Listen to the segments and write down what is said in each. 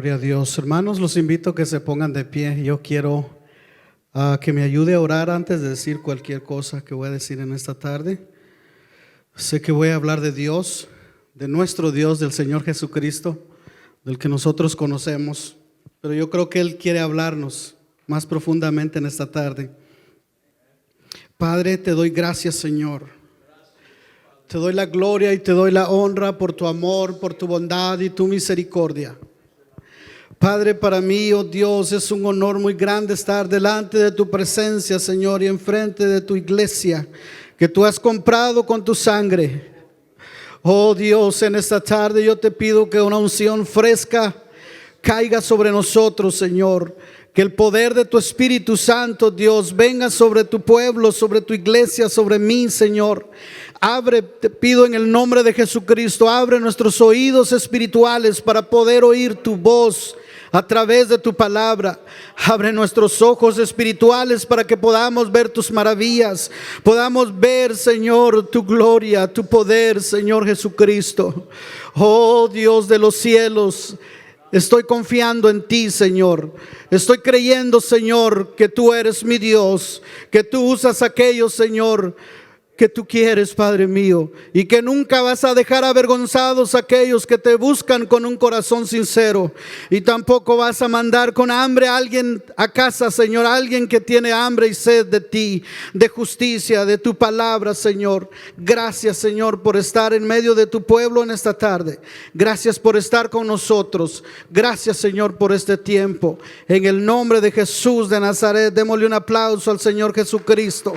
Gloria a Dios. Hermanos, los invito a que se pongan de pie. Yo quiero que me ayude a orar antes de decir cualquier cosa que voy a decir en esta tarde. Sé que voy a hablar de Dios, de nuestro Dios, del Señor Jesucristo, del que nosotros conocemos, pero yo creo que Él quiere hablarnos más profundamente en esta tarde. Padre, te doy gracias, Señor. Te doy la gloria y te doy la honra por tu amor, por tu bondad y tu misericordia. Padre, para mí, oh Dios, es un honor muy grande estar delante de tu presencia, Señor, y enfrente de tu iglesia que tú has comprado con tu sangre. Oh Dios, en esta tarde yo te pido que una unción fresca caiga sobre nosotros, Señor. Que el poder de tu Espíritu Santo, Dios, venga sobre tu pueblo, sobre tu iglesia, sobre mí, Señor. Abre, te pido en el nombre de Jesucristo, abre nuestros oídos espirituales para poder oír tu voz a través de tu palabra. Abre nuestros ojos espirituales para que podamos ver tus maravillas, podamos ver, Señor, tu gloria, tu poder, Señor Jesucristo. Oh Dios de los cielos, estoy confiando en ti, Señor. Estoy creyendo, Señor, que tú eres mi Dios, que tú usas aquellos, Señor, que tú quieres, Padre mío, y que nunca vas a dejar avergonzados a aquellos que te buscan con un corazón sincero, y tampoco vas a mandar con hambre a alguien a casa, Señor, a alguien que tiene hambre y sed de ti, de justicia, de tu palabra, Señor. Gracias, Señor, por estar en medio de tu pueblo en esta tarde. Gracias por estar con nosotros. Gracias, Señor, por este tiempo. En el nombre de Jesús de Nazaret, démosle un aplauso al Señor Jesucristo.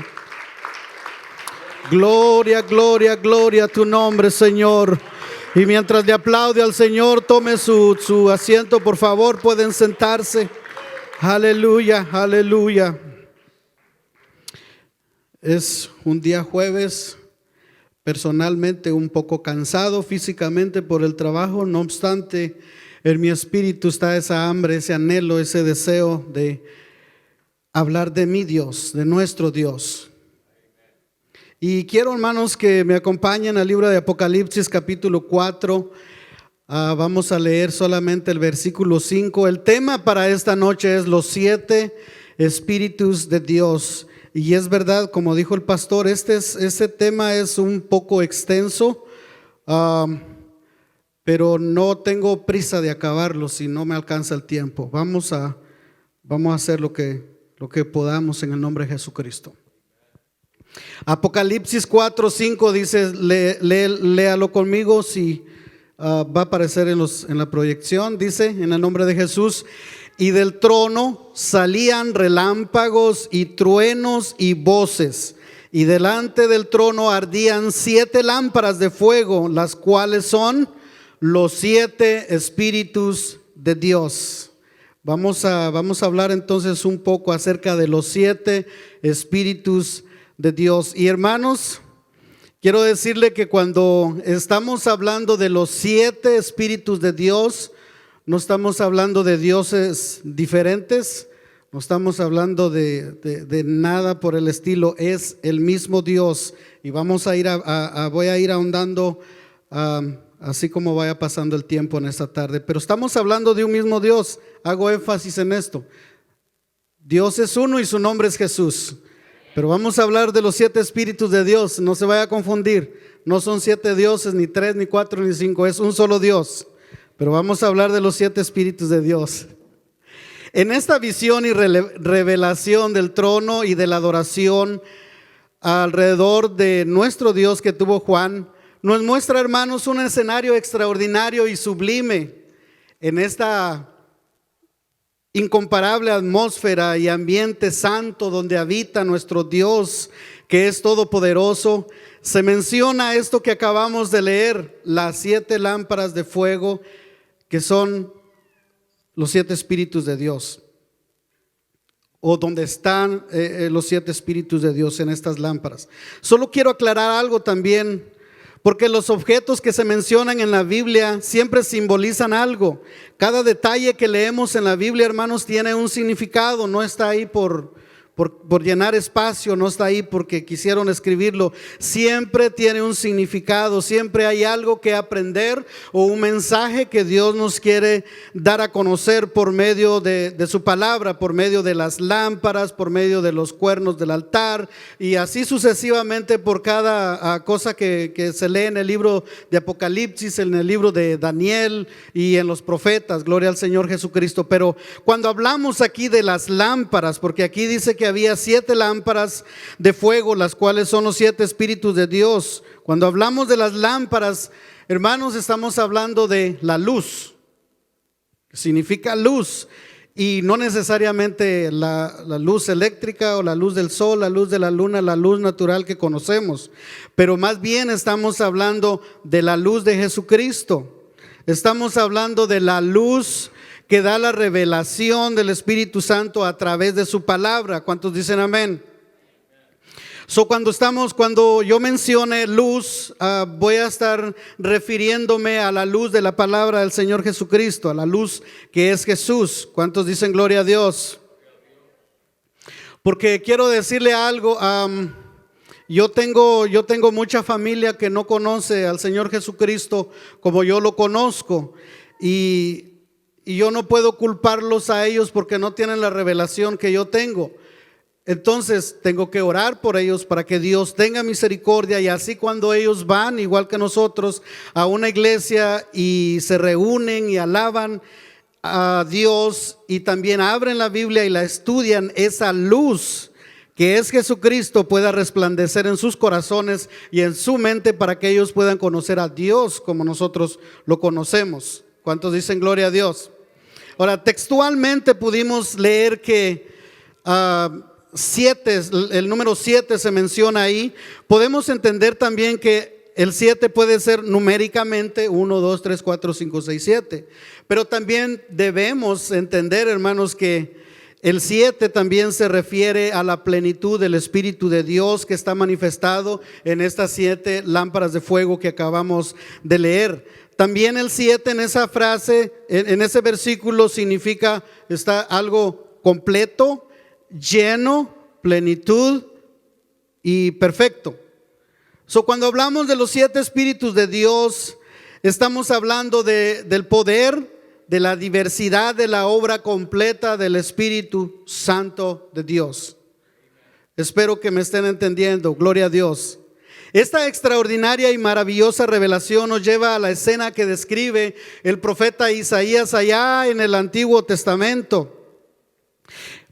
Gloria, gloria, gloria a tu nombre, Señor. Y mientras le aplaude al Señor, tome su asiento, por favor, pueden sentarse. Aleluya, aleluya. Es un día jueves, personalmente un poco cansado físicamente por el trabajo. No obstante, en mi espíritu está esa hambre, ese anhelo, ese deseo de hablar de mi Dios, de nuestro Dios. Y quiero, hermanos, que me acompañen al libro de Apocalipsis capítulo 4. Vamos a leer solamente el versículo 5. El tema para esta noche es los 7 espíritus de Dios. Y es verdad, como dijo el pastor, este tema es un poco extenso, pero no tengo prisa de acabarlo si no me alcanza el tiempo. Vamos a hacer lo que podamos en el nombre de Jesucristo. Apocalipsis 4:5 dice, léalo conmigo si va a aparecer en la proyección. Dice, en el nombre de Jesús: y del trono salían relámpagos y truenos y voces, y delante del trono ardían 7 lámparas de fuego, las cuales son los 7 espíritus de Dios. Vamos a hablar entonces un poco acerca de los 7 espíritus de Dios. Y hermanos, quiero decirle que cuando estamos hablando de los 7 espíritus de Dios, no estamos hablando de dioses diferentes, no estamos hablando de nada por el estilo. Es el mismo Dios, y vamos a ir voy a ir ahondando así como vaya pasando el tiempo en esta tarde. Pero estamos hablando de un mismo Dios. Hago énfasis en esto. Dios es uno y su nombre es Jesús. Pero vamos a hablar de los 7 espíritus de Dios. No se vaya a confundir. No son 7 dioses, ni 3, ni 4, ni 5. Es un solo Dios. Pero vamos a hablar de los 7 espíritus de Dios. En esta visión y revelación del trono y de la adoración alrededor de nuestro Dios que tuvo Juan, nos muestra, hermanos, un escenario extraordinario y sublime en esta incomparable atmósfera y ambiente santo donde habita nuestro Dios, que es todopoderoso. Se menciona esto que acabamos de leer, las 7 lámparas de fuego, que son los 7 espíritus de Dios, o donde están los 7 espíritus de Dios en estas lámparas. Solo quiero aclarar algo también, porque los objetos que se mencionan en la Biblia siempre simbolizan algo. Cada detalle que leemos en la Biblia, hermanos, tiene un significado. No está ahí por por llenar espacio, no está ahí porque quisieron escribirlo. Siempre tiene un significado, siempre hay algo que aprender o un mensaje que Dios nos quiere dar a conocer por medio de su palabra, por medio de las lámparas, por medio de los cuernos del altar y así sucesivamente por cada cosa que se lee en el libro de Apocalipsis, en el libro de Daniel y en los profetas. Gloria al Señor Jesucristo. Pero cuando hablamos aquí de las lámparas, porque aquí dice que había 7 lámparas de fuego, las cuales son los 7 espíritus de Dios. Cuando hablamos de las lámparas, hermanos, estamos hablando de la luz, que significa luz, y no necesariamente la luz eléctrica o la luz del sol, la luz de la luna, la luz natural que conocemos, pero más bien estamos hablando de la luz de Jesucristo. Estamos hablando de la luz que da la revelación del Espíritu Santo a través de su palabra. ¿Cuántos dicen amén? Cuando yo mencione luz, voy a estar refiriéndome a la luz de la palabra del Señor Jesucristo, a la luz que es Jesús. ¿Cuántos dicen gloria a Dios? Porque quiero decirle algo. Yo tengo mucha familia que no conoce al Señor Jesucristo como yo lo conozco, y yo no puedo culparlos a ellos porque no tienen la revelación que yo tengo. Entonces tengo que orar por ellos para que Dios tenga misericordia, y así cuando ellos van, igual que nosotros, a una iglesia y se reúnen y alaban a Dios y también abren la Biblia y la estudian, esa luz que es Jesucristo pueda resplandecer en sus corazones y en su mente para que ellos puedan conocer a Dios como nosotros lo conocemos. ¿Cuántos dicen gloria a Dios? Ahora, textualmente pudimos leer que 7, el número 7 se menciona ahí. Podemos entender también que el 7 puede ser numéricamente 1, 2, 3, 4, 5, 6, 7. Pero también debemos entender, hermanos, que el 7 también se refiere a la plenitud del Espíritu de Dios que está manifestado en estas 7 lámparas de fuego que acabamos de leer. También el 7 en esa frase, en ese versículo, significa está algo completo, lleno, plenitud y perfecto. Cuando hablamos de los 7 espíritus de Dios, estamos hablando del poder, de la diversidad de la obra completa del Espíritu Santo de Dios. Espero que me estén entendiendo. Gloria a Dios. Esta extraordinaria y maravillosa revelación nos lleva a la escena que describe el profeta Isaías allá en el Antiguo Testamento.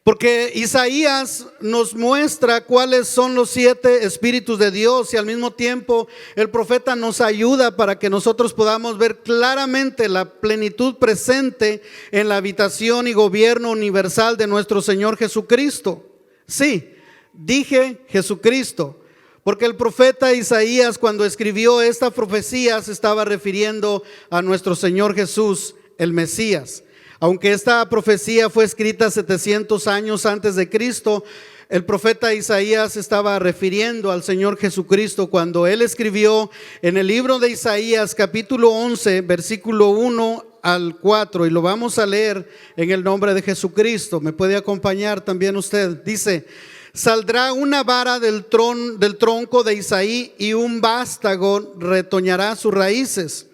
Porque Isaías nos muestra cuáles son los 7 espíritus de Dios, y al mismo tiempo el profeta nos ayuda para que nosotros podamos ver claramente la plenitud presente en la habitación y gobierno universal de nuestro Señor Jesucristo. Sí, dije Jesucristo, porque el profeta Isaías, cuando escribió esta profecía, se estaba refiriendo a nuestro Señor Jesús, el Mesías. Aunque esta profecía fue escrita 700 años antes de Cristo, el profeta Isaías estaba refiriendo al Señor Jesucristo cuando él escribió en el libro de Isaías capítulo 11 versículo 1 al 4, y lo vamos a leer en el nombre de Jesucristo. ¿Me puede acompañar también usted? Dice: saldrá una vara del tronco de Isaí, y un vástago retoñará sus raíces,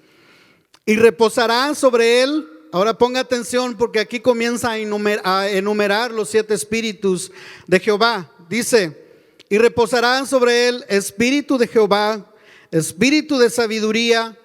y reposará sobre él. Ahora ponga atención, porque aquí comienza a enumerar los 7 espíritus de Jehová. Dice: y reposará sobre él espíritu de Jehová, espíritu de sabiduría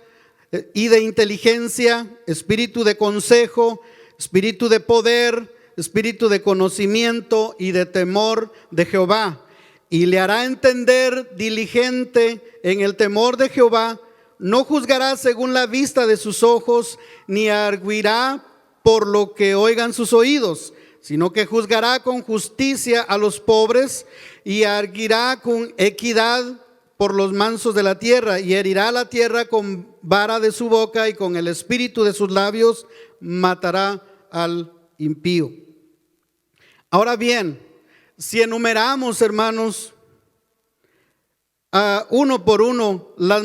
y de inteligencia, espíritu de consejo, espíritu de poder, espíritu de conocimiento y de temor de Jehová. Y le hará entender diligente en el temor de Jehová. No juzgará según la vista de sus ojos, ni arguirá por lo que oigan sus oídos, sino que juzgará con justicia a los pobres, y arguirá con equidad por los mansos de la tierra, y herirá la tierra con vara de su boca, y con el espíritu de sus labios matará al impío. Ahora bien, si enumeramos, hermanos, uno por uno la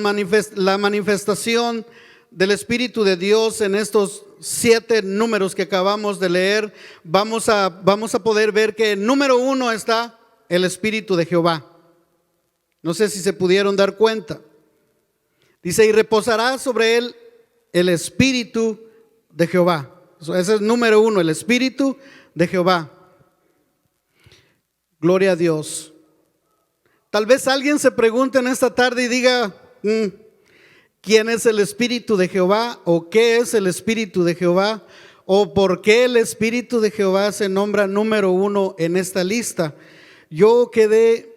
manifestación del Espíritu de Dios en estos 7 números que acabamos de leer, vamos a poder ver que el número 1 está el Espíritu de Jehová. No sé si se pudieron dar cuenta. Dice, y reposará sobre él el Espíritu de Jehová. Ese es número uno, el Espíritu de Jehová. Gloria a Dios. Tal vez alguien se pregunte en esta tarde y diga, ¿quién es el Espíritu de Jehová? ¿O qué es el Espíritu de Jehová? ¿O por qué el Espíritu de Jehová se nombra número uno en esta lista? Yo quedé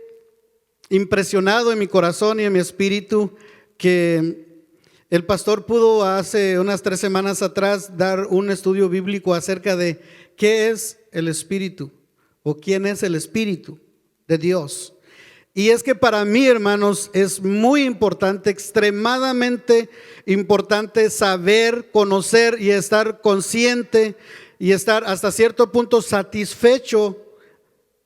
impresionado en mi corazón y en mi espíritu que el pastor pudo hace unas 3 semanas atrás dar un estudio bíblico acerca de qué es el Espíritu o quién es el Espíritu de Dios. Y es que para mí, hermanos, es muy importante, extremadamente importante saber, conocer y estar consciente y estar hasta cierto punto satisfecho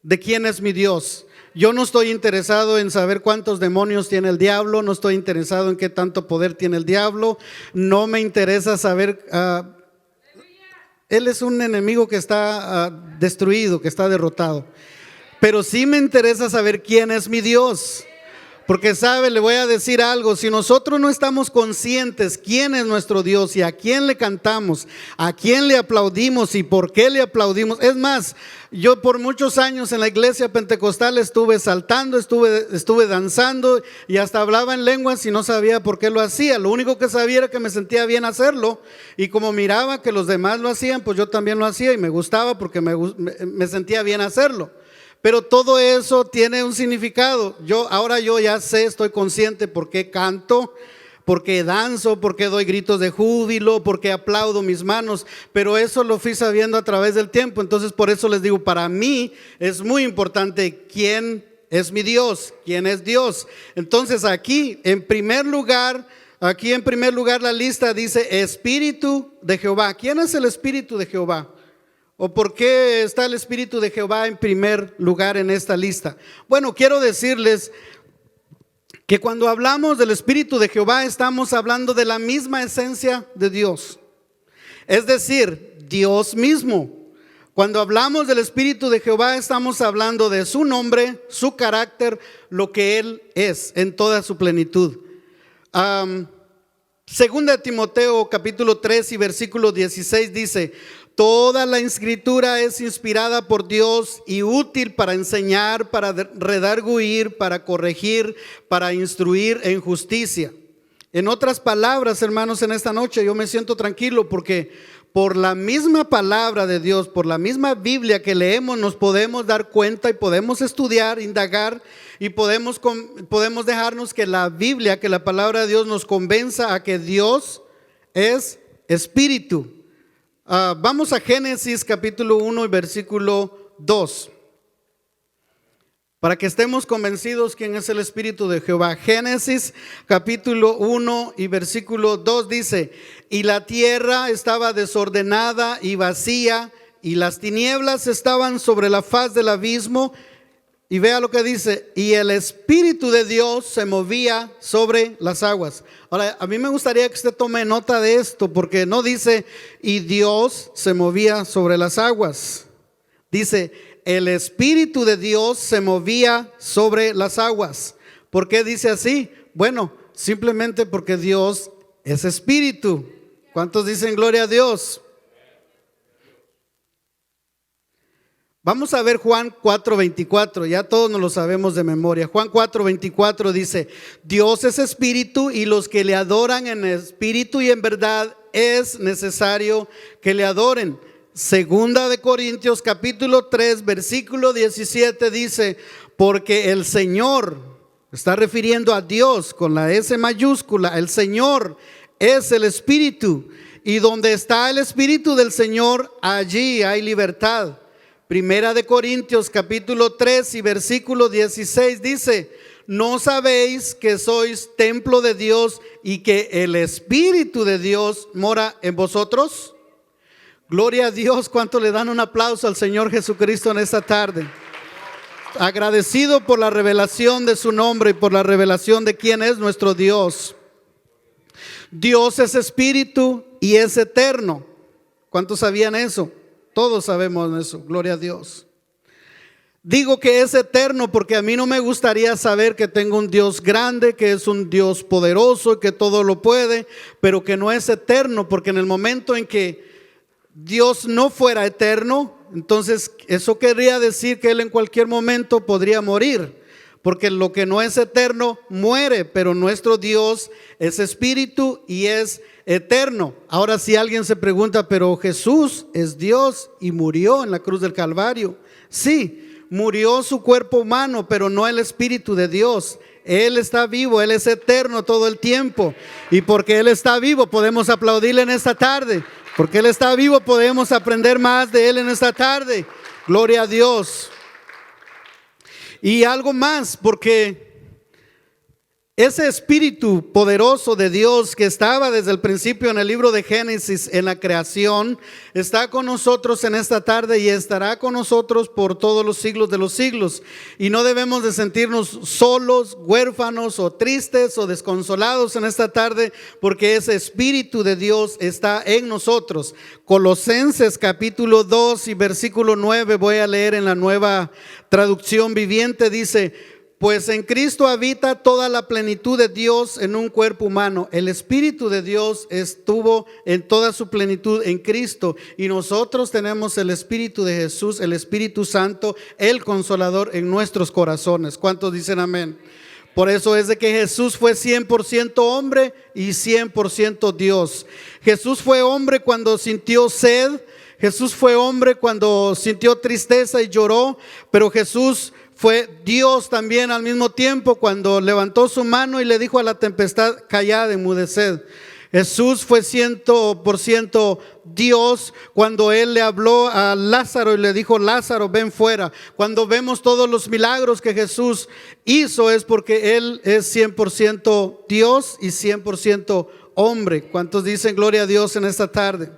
de quién es mi Dios. Yo no estoy interesado en saber cuántos demonios tiene el diablo, no estoy interesado en qué tanto poder tiene el diablo, no me interesa saber, él es un enemigo que está destruido, que está derrotado. Pero sí me interesa saber quién es mi Dios. Porque sabe, le voy a decir algo, si nosotros no estamos conscientes quién es nuestro Dios y a quién le cantamos, a quién le aplaudimos y por qué le aplaudimos. Es más, yo por muchos años en la iglesia pentecostal estuve saltando, estuve danzando y hasta hablaba en lenguas y no sabía por qué lo hacía. Lo único que sabía era que me sentía bien hacerlo y como miraba que los demás lo hacían, pues yo también lo hacía y me gustaba porque me sentía bien hacerlo. Pero todo eso tiene un significado. Ahora yo ya sé, estoy consciente por qué canto, por qué danzo, por qué doy gritos de júbilo, por qué aplaudo mis manos. Pero eso lo fui sabiendo a través del tiempo. Entonces por eso les digo, para mí es muy importante quién es mi Dios, quién es Dios. Entonces aquí en primer lugar la lista dice Espíritu de Jehová. ¿Quién es el Espíritu de Jehová? ¿O por qué está el Espíritu de Jehová en primer lugar en esta lista? Bueno, quiero decirles que cuando hablamos del Espíritu de Jehová estamos hablando de la misma esencia de Dios. Es decir, Dios mismo. Cuando hablamos del Espíritu de Jehová estamos hablando de su nombre, su carácter, lo que Él es en toda su plenitud. Segunda de Timoteo capítulo 3 y versículo 16 dice: toda la escritura es inspirada por Dios y útil para enseñar, para redarguir, para corregir, para instruir en justicia. En otras palabras, hermanos, en esta noche yo me siento tranquilo porque por la misma palabra de Dios, por la misma Biblia que leemos, nos podemos dar cuenta y podemos estudiar, indagar y podemos dejarnos que la Biblia, que la palabra de Dios nos convenza a que Dios es Espíritu. Vamos a Génesis capítulo 1 y versículo 2 para que estemos convencidos quién es el Espíritu de Jehová. Génesis capítulo 1 y versículo 2 dice: y la tierra estaba desordenada y vacía, y las tinieblas estaban sobre la faz del abismo. Y vea lo que dice: y el Espíritu de Dios se movía sobre las aguas. Ahora, a mí me gustaría que usted tome nota de esto, porque no dice y Dios se movía sobre las aguas. Dice, el Espíritu de Dios se movía sobre las aguas. ¿Por qué dice así? Bueno, simplemente porque Dios es Espíritu. ¿Cuántos dicen gloria a Dios? Vamos a ver Juan 4:24, ya todos nos lo sabemos de memoria. Juan 4:24 dice: Dios es espíritu y los que le adoran en espíritu y en verdad es necesario que le adoren. Segunda de Corintios capítulo 3 versículo 17 dice: porque el Señor, está refiriendo a Dios con la S mayúscula, el Señor es el Espíritu, y donde está el Espíritu del Señor, allí hay libertad. Primera de Corintios capítulo 3 y versículo 16 dice: ¿no sabéis que sois templo de Dios y que el Espíritu de Dios mora en vosotros? Gloria a Dios. ¿Cuánto le dan un aplauso al Señor Jesucristo en esta tarde? Agradecido por la revelación de su nombre y por la revelación de quién es nuestro Dios. Dios es espíritu y es eterno. ¿Cuántos sabían eso? Todos sabemos eso, gloria a Dios. Digo que es eterno porque a mí no me gustaría saber que tengo un Dios grande, que es un Dios poderoso, que todo lo puede, pero que no es eterno, porque en el momento en que Dios no fuera eterno, entonces eso querría decir que Él en cualquier momento podría morir, porque lo que no es eterno muere, pero nuestro Dios es espíritu y es eterno. Ahora, si alguien se pregunta, pero Jesús es Dios y murió en la cruz del Calvario. Sí, murió su cuerpo humano, pero no el espíritu de Dios. Él está vivo, Él es eterno todo el tiempo. Y porque Él está vivo podemos aplaudirle en esta tarde. Porque Él está vivo podemos aprender más de Él en esta tarde. Gloria a Dios. Y algo más, porque ese espíritu poderoso de Dios que estaba desde el principio en el libro de Génesis, en la creación, está con nosotros en esta tarde y estará con nosotros por todos los siglos de los siglos. Y no debemos de sentirnos solos, huérfanos o tristes o desconsolados en esta tarde, porque ese espíritu de Dios está en nosotros. Colosenses capítulo 2 y versículo 9, voy a leer en la Nueva Traducción Viviente, dice: pues en Cristo habita toda la plenitud de Dios en un cuerpo humano. El Espíritu de Dios estuvo en toda su plenitud en Cristo, y nosotros tenemos el Espíritu de Jesús, el Espíritu Santo, el Consolador en nuestros corazones. ¿Cuántos dicen amén? Por eso es de que Jesús fue 100% hombre y 100% Dios. Jesús fue hombre cuando sintió sed. Jesús fue hombre cuando sintió tristeza y lloró, pero Jesús fue Dios también al mismo tiempo cuando levantó su mano y le dijo a la tempestad: callad, enmudeced. Jesús fue 100% Dios cuando Él le habló a Lázaro y le dijo: Lázaro, ven fuera. Cuando vemos todos los milagros que Jesús hizo es porque Él es 100% Dios y 100% hombre. ¿Cuántos dicen gloria a Dios en esta tarde?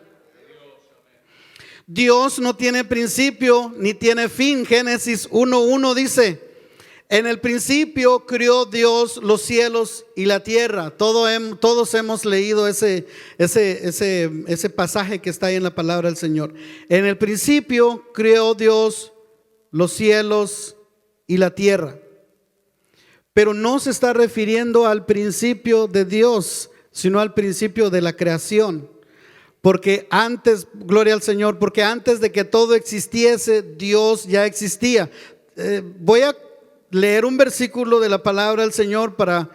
Dios no tiene principio ni tiene fin. Génesis 1:1 dice: en el principio crió Dios los cielos y la tierra. Todos hemos leído ese pasaje que está ahí en la palabra del Señor. En el principio crió Dios los cielos y la tierra. Pero no se está refiriendo al principio de Dios, sino al principio de la creación. Porque antes, gloria al Señor, porque antes de que todo existiese, Dios ya existía. Voy a leer un versículo de la palabra del Señor para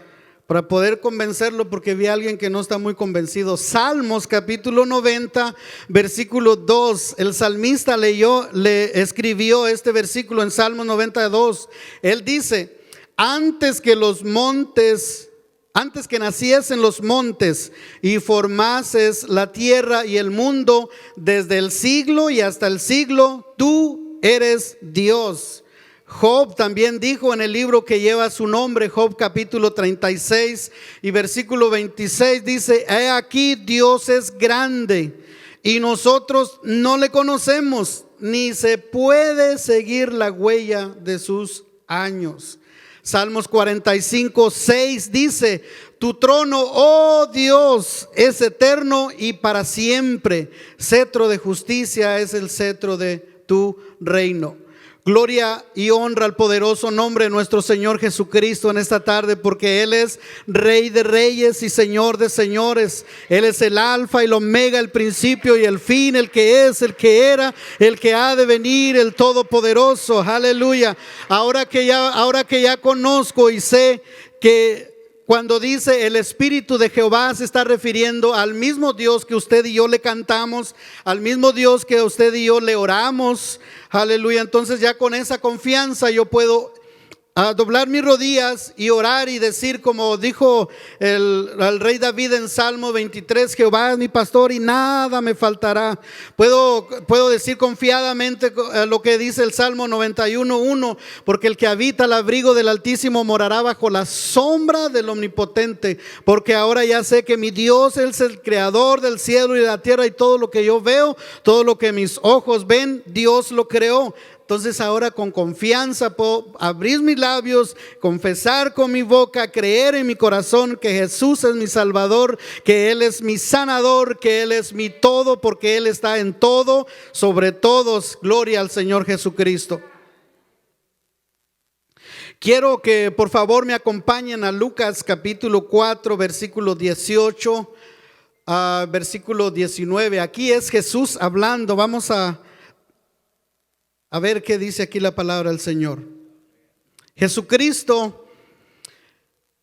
poder convencerlo, porque vi a alguien que no está muy convencido. Salmos capítulo 90, versículo 2. El salmista le escribió este versículo en Salmos 92. Él dice: antes que naciesen los montes y formases la tierra y el mundo, desde el siglo y hasta el siglo, tú eres Dios. Job también dijo en el libro que lleva su nombre, Job capítulo 36 y versículo 26, dice: he aquí, Dios es grande y nosotros no le conocemos, ni se puede seguir la huella de sus años. Salmos 45:6 dice: tu trono, oh Dios, es eterno y para siempre. Cetro de justicia es el cetro de tu reino. Gloria y honra al poderoso nombre de nuestro Señor Jesucristo en esta tarde, porque Él es Rey de reyes y Señor de señores. Él es el alfa y el omega, el principio y el fin, el que es, el que era, el que ha de venir, el todopoderoso. Aleluya. Ahora que ya conozco y sé que cuando dice el Espíritu de Jehová, se está refiriendo al mismo Dios que usted y yo le cantamos, al mismo Dios que usted y yo le oramos. Aleluya. Entonces ya con esa confianza yo puedo doblar mis rodillas y orar y decir, como dijo el rey David en Salmo 23: Jehová es mi pastor y nada me faltará. Puedo decir confiadamente lo que dice el Salmo 91:1: porque el que habita al abrigo del Altísimo morará bajo la sombra del Omnipotente. Porque ahora ya sé que mi Dios es el creador del cielo y de la tierra, y todo lo que yo veo, todo lo que mis ojos ven, Dios lo creó. Entonces ahora con confianza puedo abrir mis labios, confesar con mi boca, creer en mi corazón que Jesús es mi Salvador, que Él es mi sanador, que Él es mi todo, porque Él está en todo, sobre todos. Gloria al Señor Jesucristo. Quiero que por favor me acompañen a Lucas capítulo 4, versículo 18 a versículo 19. Aquí es Jesús hablando. Vamos a ver qué dice aquí la palabra del Señor. Jesucristo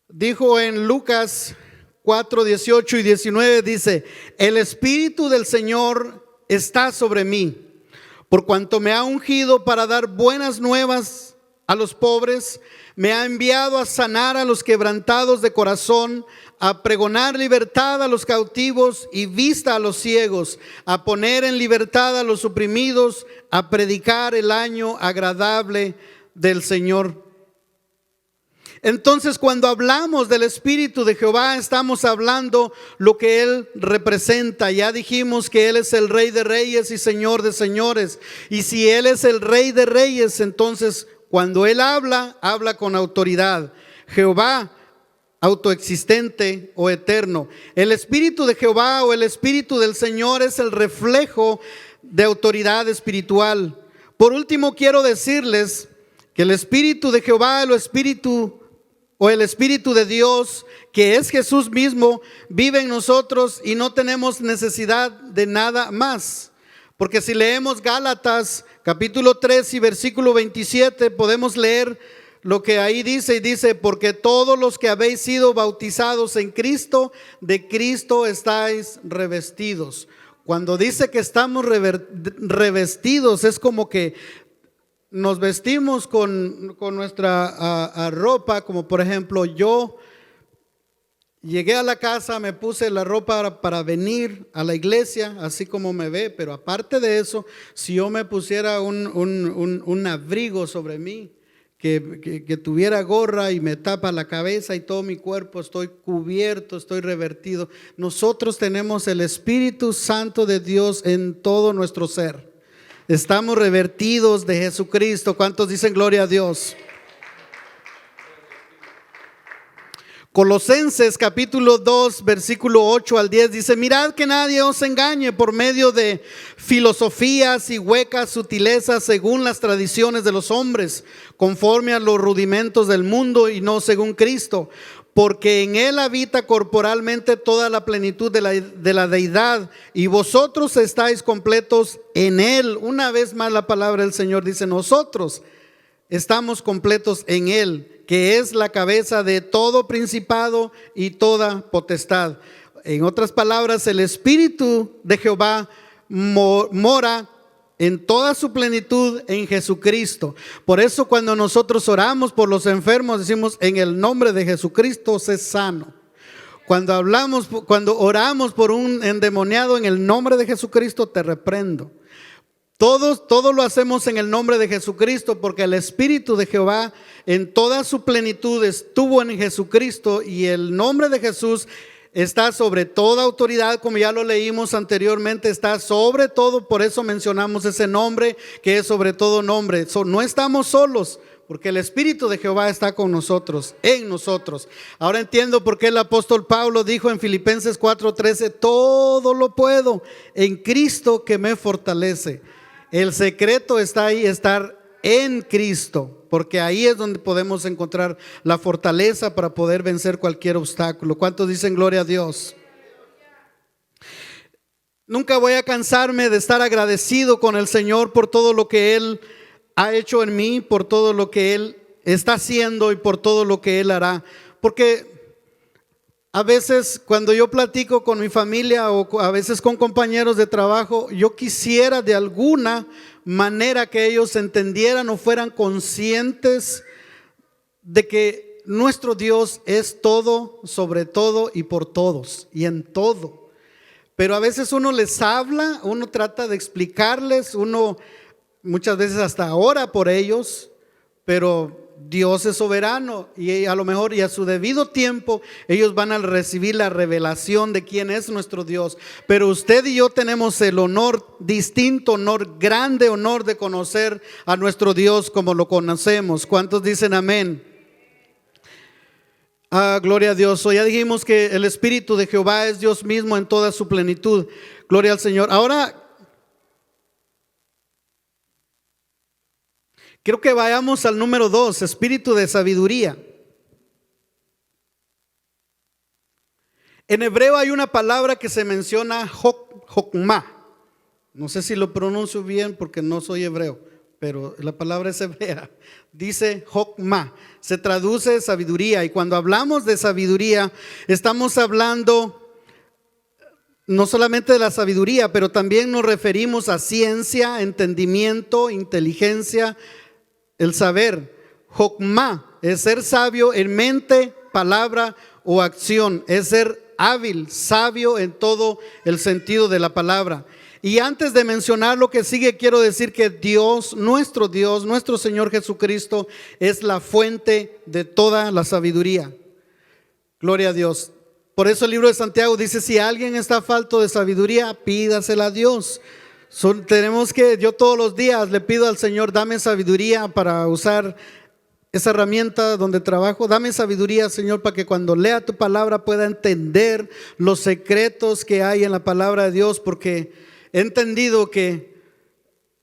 dijo en Lucas 4, 18 y 19, dice: el Espíritu del Señor está sobre mí, por cuanto me ha ungido para dar buenas nuevas a los pobres, me ha enviado a sanar a los quebrantados de corazón, a pregonar libertad a los cautivos y vista a los ciegos, a poner en libertad a los oprimidos, a predicar el año agradable del Señor. Entonces, cuando hablamos del Espíritu de Jehová, estamos hablando lo que Él representa. Ya dijimos que Él es el Rey de Reyes y Señor de Señores. Y si Él es el Rey de Reyes, entonces cuando Él habla, habla con autoridad. Jehová, autoexistente o eterno. El Espíritu de Jehová o el Espíritu del Señor es el reflejo de autoridad espiritual. Por último, quiero decirles que el Espíritu de Jehová, el Espíritu de Dios, que es Jesús mismo, vive en nosotros y no tenemos necesidad de nada más. Porque si leemos Gálatas capítulo 3 y versículo 27, podemos leer lo que ahí dice, y dice: porque todos los que habéis sido bautizados en Cristo, de Cristo estáis revestidos. Cuando dice que estamos revestidos, es como que nos vestimos con nuestra ropa. Como por ejemplo, yo llegué a la casa, me puse la ropa para venir a la iglesia, así como me ve. Pero aparte de eso, si yo me pusiera un abrigo sobre mí, que tuviera gorra y me tapa la cabeza y todo mi cuerpo, estoy cubierto, estoy revertido. Nosotros tenemos el Espíritu Santo de Dios en todo nuestro ser. Estamos revertidos de Jesucristo. ¿Cuántos dicen gloria a Dios? Colosenses capítulo 2 versículo 8 al 10 dice: mirad que nadie os engañe por medio de filosofías y huecas sutilezas, según las tradiciones de los hombres, conforme a los rudimentos del mundo y no según Cristo. Porque en Él habita corporalmente toda la plenitud de la deidad, y vosotros estáis completos en Él. Una vez más la palabra del Señor dice: nosotros estamos completos en Él, que es la cabeza de todo principado y toda potestad. En otras palabras, el Espíritu de Jehová mora en toda su plenitud en Jesucristo. Por eso cuando nosotros oramos por los enfermos, decimos: en el nombre de Jesucristo sé sano. Cuando oramos por un endemoniado, en el nombre de Jesucristo te reprendo. Todo lo hacemos en el nombre de Jesucristo, porque el Espíritu de Jehová en toda su plenitud estuvo en Jesucristo, y el nombre de Jesús está sobre toda autoridad, como ya lo leímos anteriormente, está sobre todo. Por eso mencionamos ese nombre, que es sobre todo nombre. No estamos solos, porque el Espíritu de Jehová está con nosotros, en nosotros. Ahora entiendo por qué el apóstol Pablo dijo en Filipenses 4:13: todo lo puedo en Cristo que me fortalece. El secreto está ahí, estar en Cristo, porque ahí es donde podemos encontrar la fortaleza para poder vencer cualquier obstáculo. ¿Cuántos dicen gloria a Dios? Nunca voy a cansarme de estar agradecido con el Señor por todo lo que Él ha hecho en mí, por todo lo que Él está haciendo y por todo lo que Él hará. Porque a veces cuando yo platico con mi familia o a veces con compañeros de trabajo, yo quisiera de alguna manera que ellos entendieran o fueran conscientes de que nuestro Dios es todo, sobre todo y por todos y en todo. Pero a veces uno les habla, uno trata de explicarles, uno muchas veces hasta ora por ellos, pero Dios es soberano, y a lo mejor y a su debido tiempo ellos van a recibir la revelación de quién es nuestro Dios. Pero usted y yo tenemos el honor, distinto honor, grande honor de conocer a nuestro Dios como lo conocemos. ¿Cuántos dicen amén? Gloria a Dios. Ya dijimos que el Espíritu de Jehová es Dios mismo en toda su plenitud. Gloria al Señor. Ahora, Quiero que vayamos al número 2, espíritu de sabiduría. En hebreo hay una palabra que se menciona jokma. No sé si lo pronuncio bien porque no soy hebreo, pero la palabra es hebrea. Dice jokma, se traduce sabiduría, y cuando hablamos de sabiduría estamos hablando no solamente de la sabiduría, pero también nos referimos a ciencia, entendimiento, inteligencia, el saber. Jokma es ser sabio en mente, palabra o acción, es ser hábil, sabio en todo el sentido de la palabra. Y antes de mencionar lo que sigue, quiero decir que Dios, nuestro Señor Jesucristo, es la fuente de toda la sabiduría. Gloria a Dios. Por eso el libro de Santiago dice: si alguien está falto de sabiduría, pídasela a Dios. Yo todos los días le pido al Señor: dame sabiduría para usar esa herramienta donde trabajo. Dame sabiduría, Señor, para que cuando lea tu palabra pueda entender los secretos que hay en la palabra de Dios, porque he entendido que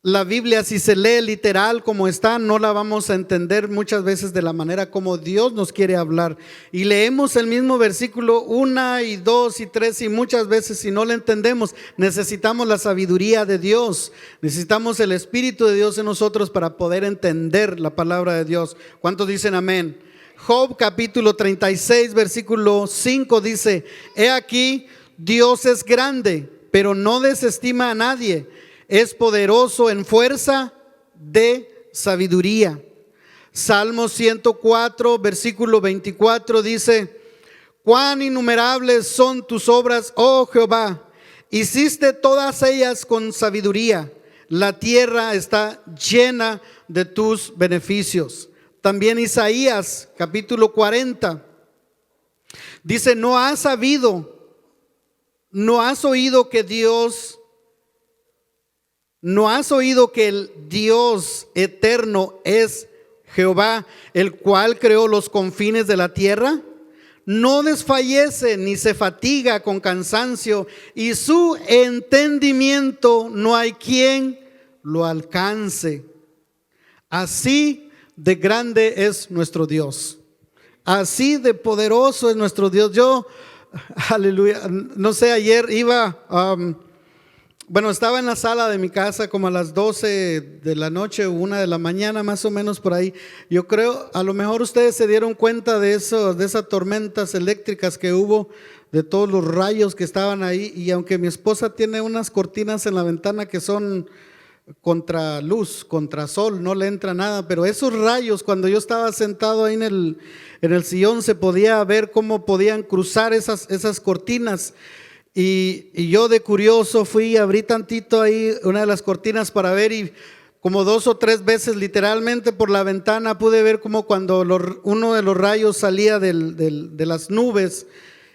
la Biblia, si se lee literal como está, no la vamos a entender muchas veces de la manera como Dios nos quiere hablar. Y leemos el mismo versículo 1 y 2 y 3, y muchas veces, si no lo entendemos, necesitamos la sabiduría de Dios. Necesitamos el Espíritu de Dios en nosotros para poder entender la palabra de Dios. ¿Cuántos dicen amén? Job capítulo 36 versículo 5 dice: he aquí, Dios es grande, pero no desestima a nadie. Es poderoso en fuerza de sabiduría. Salmo 104 versículo 24 dice: cuán innumerables son tus obras, oh Jehová, hiciste todas ellas con sabiduría. La tierra está llena de tus beneficios. También Isaías capítulo 40 dice: no has oído que el Dios eterno es Jehová, el cual creó los confines de la tierra. No desfallece ni se fatiga con cansancio, y su entendimiento no hay quien lo alcance. Así de grande es nuestro Dios, así de poderoso es nuestro Dios. Yo, aleluya, no sé, ayer estaba en la sala de mi casa como a las 12 de la noche o 1 de la mañana, más o menos por ahí. Yo creo, a lo mejor ustedes se dieron cuenta de esas tormentas eléctricas que hubo, de todos los rayos que estaban ahí. Y aunque mi esposa tiene unas cortinas en la ventana que son contra luz, contra sol, no le entra nada, pero esos rayos, cuando yo estaba sentado ahí en el sillón, se podía ver cómo podían cruzar esas cortinas. Y yo, de curioso, fui, abrí tantito ahí una de las cortinas para ver, y como 2 o 3 veces literalmente por la ventana pude ver como cuando uno de los rayos salía de las nubes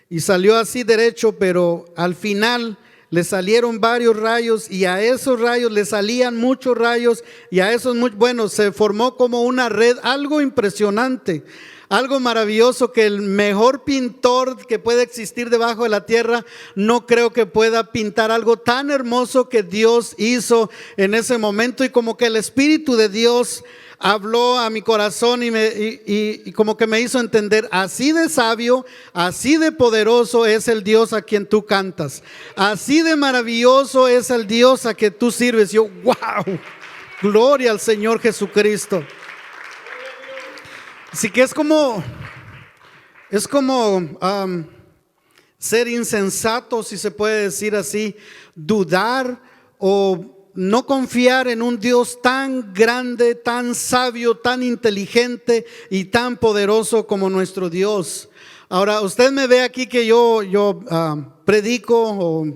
y salió así derecho, pero al final le salieron varios rayos, y a esos rayos le salían muchos rayos, y a esos se formó como una red, algo impresionante. Algo maravilloso que el mejor pintor que puede existir debajo de la tierra no creo que pueda pintar algo tan hermoso que Dios hizo en ese momento. Y como que el Espíritu de Dios habló a mi corazón y como que me hizo entender: así de sabio, así de poderoso es el Dios a quien tú cantas, así de maravilloso es el Dios a quien tú sirves. Yo, wow, gloria al Señor Jesucristo. Así que es como ser insensato, si se puede decir así, dudar o no confiar en un Dios tan grande, tan sabio, tan inteligente y tan poderoso como nuestro Dios. Ahora, usted me ve aquí que yo predico o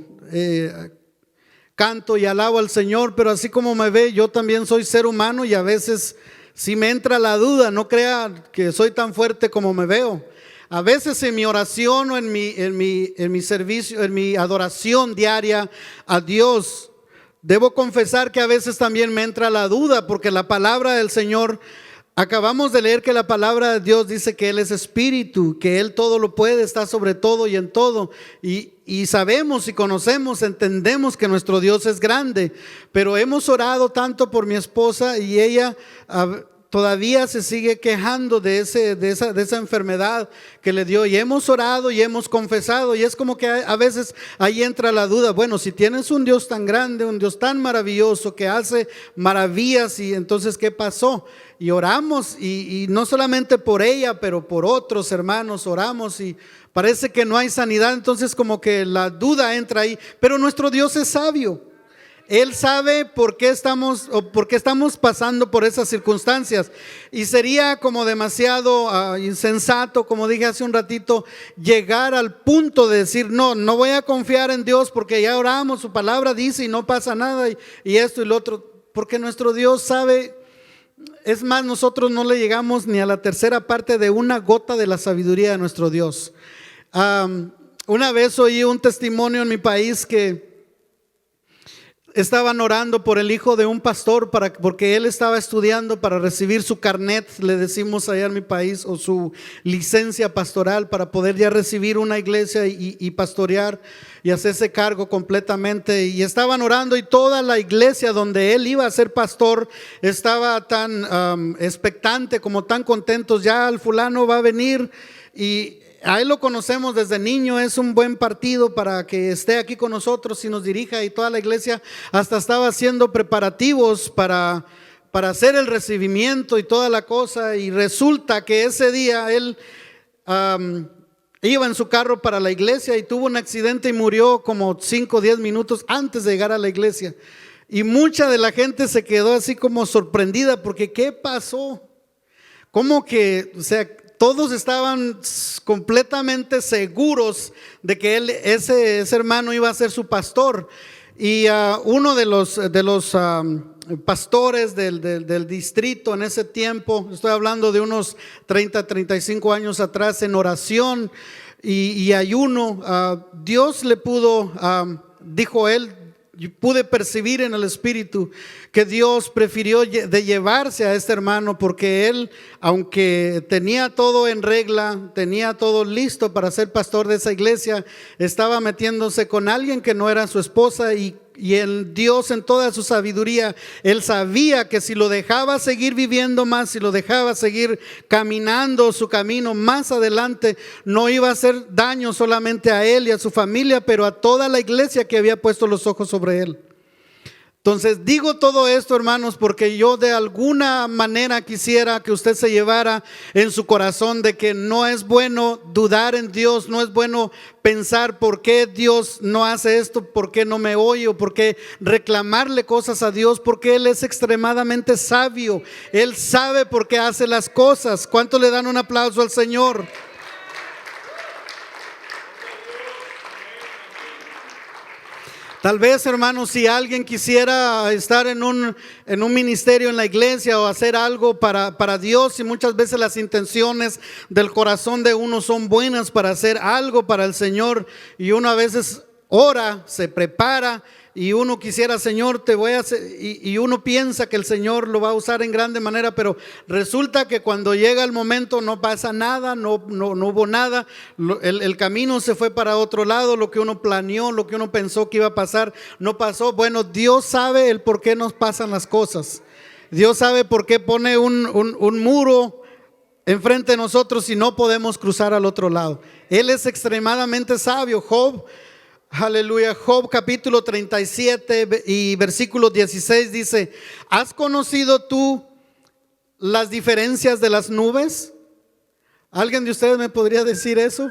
canto y alabo al Señor, pero así como me ve, yo también soy ser humano, y a veces si me entra la duda, no crea que soy tan fuerte como me veo. A veces en mi oración o en mi servicio, en mi adoración diaria a Dios, debo confesar que a veces también me entra la duda, porque la palabra del Señor Acabamos de leer que la palabra de Dios dice que Él es espíritu, que Él todo lo puede, está sobre todo y en todo. Y sabemos y conocemos, entendemos que nuestro Dios es grande. Pero hemos orado tanto por mi esposa y ella todavía se sigue quejando de esa enfermedad que le dio. Y hemos orado y hemos confesado. Y es como que a veces ahí entra la duda. Bueno, si tienes un Dios tan grande, un Dios tan maravilloso que hace maravillas, y entonces ¿qué pasó? Y oramos y no solamente por ella, pero por otros hermanos oramos y parece que no hay sanidad. Entonces como que la duda entra ahí. Pero nuestro Dios es sabio. Él sabe por qué estamos pasando por esas circunstancias. Y sería como demasiado insensato, como dije hace un ratito, llegar al punto de decir no voy a confiar en Dios porque ya oramos, su palabra dice y no pasa nada y esto y lo otro. Porque nuestro Dios sabe. Es más, nosotros no le llegamos ni a la tercera parte de una gota de la sabiduría de nuestro Dios. Una vez oí un testimonio en mi país que estaban orando por el hijo de un pastor porque él estaba estudiando para recibir su carnet, le decimos allá en mi país, o su licencia pastoral para poder ya recibir una iglesia y pastorear y hacerse cargo completamente. Y estaban orando y toda la iglesia donde él iba a ser pastor estaba tan expectante, como tan contentos. Ya el fulano va a venir y a él lo conocemos desde niño, es un buen partido para que esté aquí con nosotros y nos dirija, y toda la iglesia hasta estaba haciendo preparativos para hacer el recibimiento y toda la cosa. Y resulta que ese día él iba en su carro para la iglesia y tuvo un accidente y murió como 5 o 10 minutos antes de llegar a la iglesia. Y mucha de la gente se quedó así como sorprendida porque ¿qué pasó? ¿Cómo que, o sea, todos estaban completamente seguros de que ese hermano iba a ser su pastor? Y uno de los pastores del distrito en ese tiempo, estoy hablando de unos 35 años atrás, en oración y ayuno, Dios le pudo, dijo él, pude percibir en el espíritu que Dios prefirió de llevarse a este hermano, porque él, aunque tenía todo en regla, tenía todo listo para ser pastor de esa iglesia, estaba metiéndose con alguien que no era su esposa. Y el Dios, en toda su sabiduría, él sabía que si lo dejaba seguir viviendo más, si lo dejaba seguir caminando su camino más adelante, no iba a hacer daño solamente a él y a su familia, pero a toda la iglesia que había puesto los ojos sobre él. Entonces digo todo esto, hermanos, porque yo de alguna manera quisiera que usted se llevara en su corazón de que no es bueno dudar en Dios, no es bueno pensar por qué Dios no hace esto, por qué no me oye, o por qué reclamarle cosas a Dios, porque Él es extremadamente sabio. Él sabe por qué hace las cosas. ¿Cuánto le dan un aplauso al Señor? Tal vez, hermanos, si alguien quisiera estar en un ministerio en la iglesia o hacer algo para Dios, y muchas veces las intenciones del corazón de uno son buenas para hacer algo para el Señor, y uno a veces ora, se prepara, y uno quisiera, Señor, te voy a hacer, y uno piensa que el Señor lo va a usar en grande manera, pero resulta que cuando llega el momento no pasa nada, no hubo nada, el camino se fue para otro lado, lo que uno planeó, lo que uno pensó que iba a pasar, no pasó. Bueno, Dios sabe el por qué nos pasan las cosas. Dios sabe por qué pone un muro enfrente de nosotros y no podemos cruzar al otro lado. Él es extremadamente sabio. Aleluya. Job capítulo 37 y versículo 16 dice: ¿has conocido tú las diferencias de las nubes? ¿Alguien de ustedes me podría decir eso?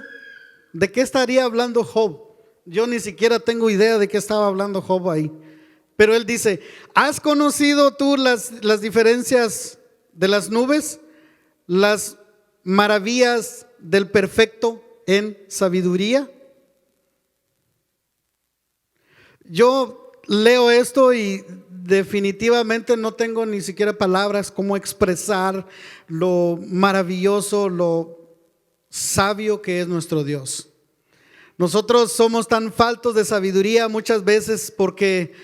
¿De qué estaría hablando Job? Yo ni siquiera tengo idea de qué estaba hablando Job ahí. Pero él dice: ¿has conocido tú las diferencias de las nubes? Las maravillas del perfecto en sabiduría. Yo leo esto y definitivamente no tengo ni siquiera palabras cómo expresar lo maravilloso, lo sabio que es nuestro Dios. Nosotros somos tan faltos de sabiduría muchas veces porque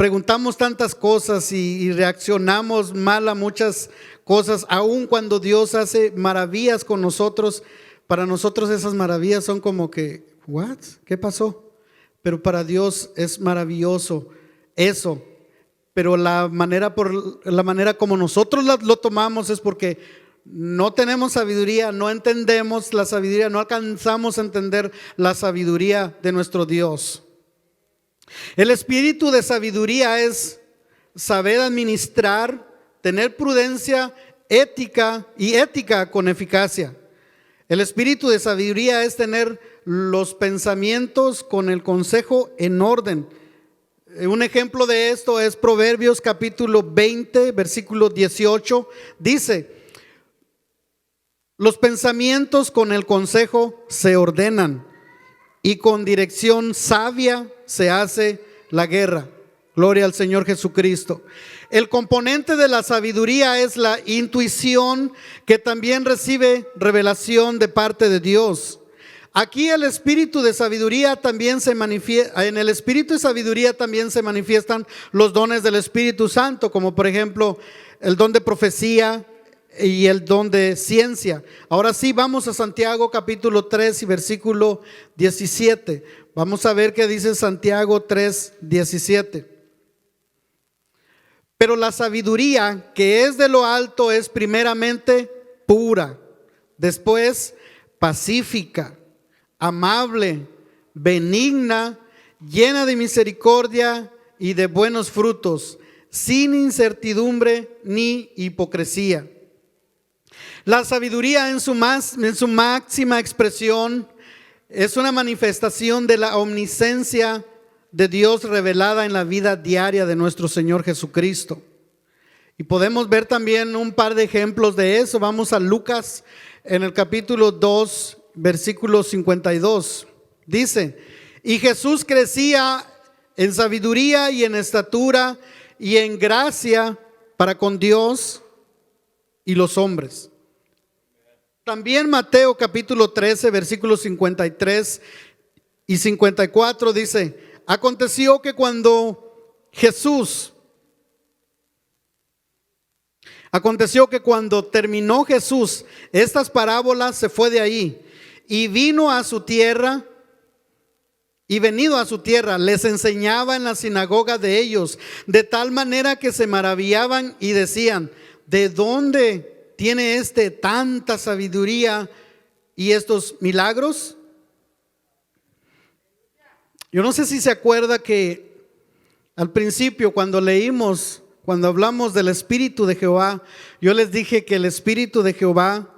preguntamos tantas cosas y reaccionamos mal a muchas cosas, aun cuando Dios hace maravillas con nosotros. Para nosotros esas maravillas son como que, ¿what? ¿Qué pasó? Pero para Dios es maravilloso eso. Pero la manera como nosotros lo tomamos es porque no tenemos sabiduría, no entendemos la sabiduría, no alcanzamos a entender la sabiduría de nuestro Dios. El espíritu de sabiduría es saber administrar, tener prudencia, ética con eficacia. El espíritu de sabiduría es tener los pensamientos con el consejo en orden. Un ejemplo de esto es Proverbios capítulo 20, versículo 18. Dice: los pensamientos con el consejo se ordenan, y con dirección sabia se hace la guerra. Gloria al Señor Jesucristo. El componente de la sabiduría es la intuición, que también recibe revelación de parte de Dios. Aquí el espíritu de sabiduría también se manifiesta. En el espíritu de sabiduría también se manifiestan los dones del Espíritu Santo, como por ejemplo el don de profecía y el don de ciencia. Ahora sí, vamos a Santiago capítulo 3 y versículo 17. Vamos a ver qué dice Santiago 3, 17. Pero la sabiduría que es de lo alto es primeramente pura, después pacífica, amable, benigna, llena de misericordia y de buenos frutos, sin incertidumbre ni hipocresía. La sabiduría en su máxima expresión es una manifestación de la omnisciencia de Dios revelada en la vida diaria de nuestro Señor Jesucristo. Y podemos ver también un par de ejemplos de eso. Vamos a Lucas en el capítulo 2, versículo 52. Dice: y Jesús crecía en sabiduría y en estatura y en gracia para con Dios y los hombres. También Mateo capítulo 13, versículos 53 y 54 dice: aconteció que cuando terminó Jesús estas parábolas, se fue de ahí y venido a su tierra, les enseñaba en la sinagoga de ellos, de tal manera que se maravillaban y decían: ¿de dónde tiene tanta sabiduría y estos milagros? Yo no sé si se acuerda que al principio cuando hablamos del Espíritu de Jehová, yo les dije que el Espíritu de Jehová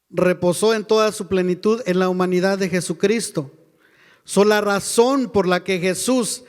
reposó en toda su plenitud en la humanidad de Jesucristo. La razón por la que Jesús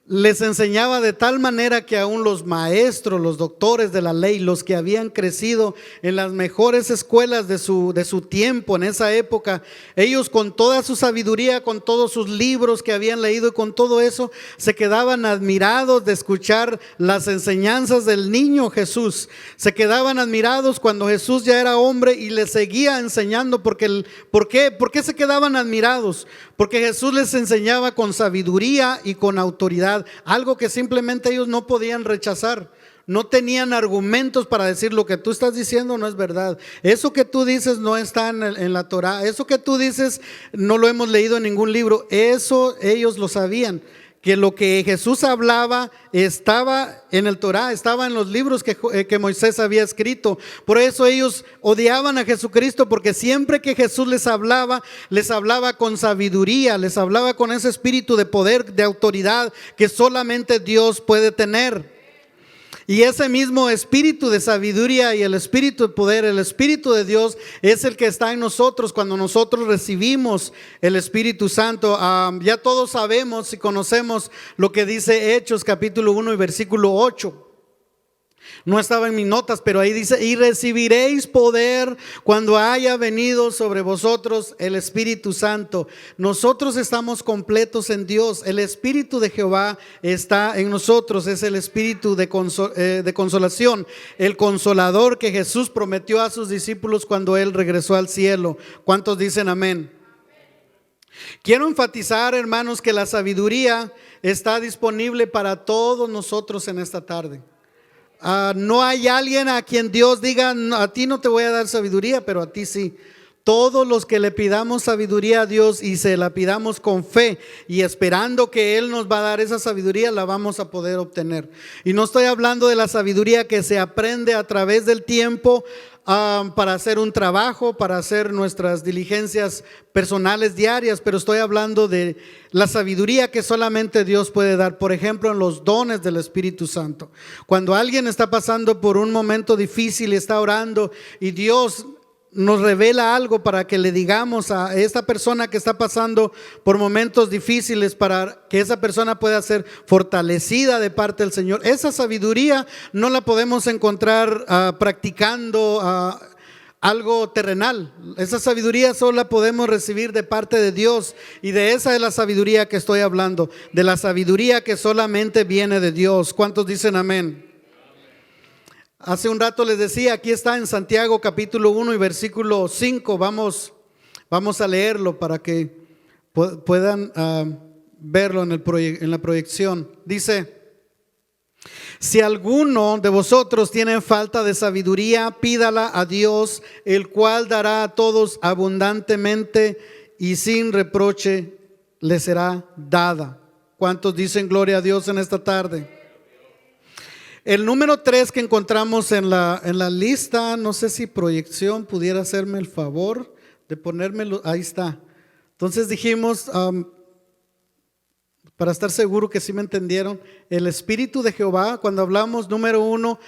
les enseñaba de tal manera que aún los maestros, los doctores de la ley, los que habían crecido en las mejores escuelas de su tiempo en esa época, ellos con toda su sabiduría, con todos sus libros que habían leído y con todo eso, se quedaban admirados de escuchar las enseñanzas del niño Jesús. Se quedaban admirados cuando Jesús ya era hombre y les seguía enseñando. ¿Por qué se quedaban admirados? Porque Jesús les enseñaba con sabiduría y con autoridad, algo que simplemente ellos no podían rechazar. No tenían argumentos para decir: lo que tú estás diciendo no es verdad, eso que tú dices no está en la Torá, eso que tú dices no lo hemos leído en ningún libro. Eso ellos lo sabían, que lo que Jesús hablaba estaba en el Torá, estaba en los libros que Moisés había escrito. Por eso ellos odiaban a Jesucristo, porque siempre que Jesús les hablaba con sabiduría, les hablaba con ese espíritu de poder, de autoridad que solamente Dios puede tener. Y ese mismo espíritu de sabiduría y el espíritu de poder, el Espíritu de Dios, es el que está en nosotros cuando nosotros recibimos el Espíritu Santo. Ya todos sabemos y conocemos lo que dice Hechos capítulo 1 y versículo 8. No estaba en mis notas, pero ahí dice: y recibiréis poder cuando haya venido sobre vosotros el Espíritu Santo. Nosotros estamos completos en Dios. El Espíritu de Jehová está en nosotros. Es el Espíritu de consolación, el consolador que Jesús prometió a sus discípulos cuando Él regresó al cielo. ¿Cuántos dicen amén? Quiero enfatizar, hermanos, que la sabiduría está disponible para todos nosotros en esta tarde. No hay alguien a quien Dios diga: a ti no te voy a dar sabiduría, pero a ti sí. Todos los que le pidamos sabiduría a Dios y se la pidamos con fe y esperando que Él nos va a dar esa sabiduría, la vamos a poder obtener. Y no estoy hablando de la sabiduría que se aprende a través del tiempo para hacer un trabajo, para hacer nuestras diligencias personales diarias, pero estoy hablando de la sabiduría que solamente Dios puede dar. Por ejemplo, en los dones del Espíritu Santo. Cuando alguien está pasando por un momento difícil y está orando y Dios nos revela algo para que le digamos a esta persona que está pasando por momentos difíciles, para que esa persona pueda ser fortalecida de parte del Señor. Esa sabiduría no la podemos encontrar practicando algo terrenal. Esa sabiduría solo la podemos recibir de parte de Dios, y de esa es la sabiduría que estoy hablando, de la sabiduría que solamente viene de Dios. ¿Cuántos dicen amén? Hace un rato les decía, aquí está en Santiago capítulo 1 y versículo 5. Vamos a leerlo para que puedan verlo en la proyección. Dice: si alguno de vosotros tiene falta de sabiduría, pídala a Dios, el cual dará a todos abundantemente y sin reproche le será dada. ¿Cuántos dicen gloria a Dios en esta tarde? El número 3 que encontramos en la lista, no sé si proyección pudiera hacerme el favor de ponérmelo, ahí está. Entonces dijimos, para estar seguro que sí me entendieron, el Espíritu de Jehová. Cuando hablamos número 1,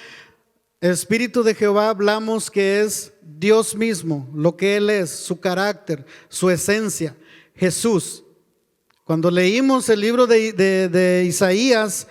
Espíritu de Jehová, hablamos que es Dios mismo, lo que Él es, su carácter, su esencia, Jesús. Cuando leímos el libro de Isaías,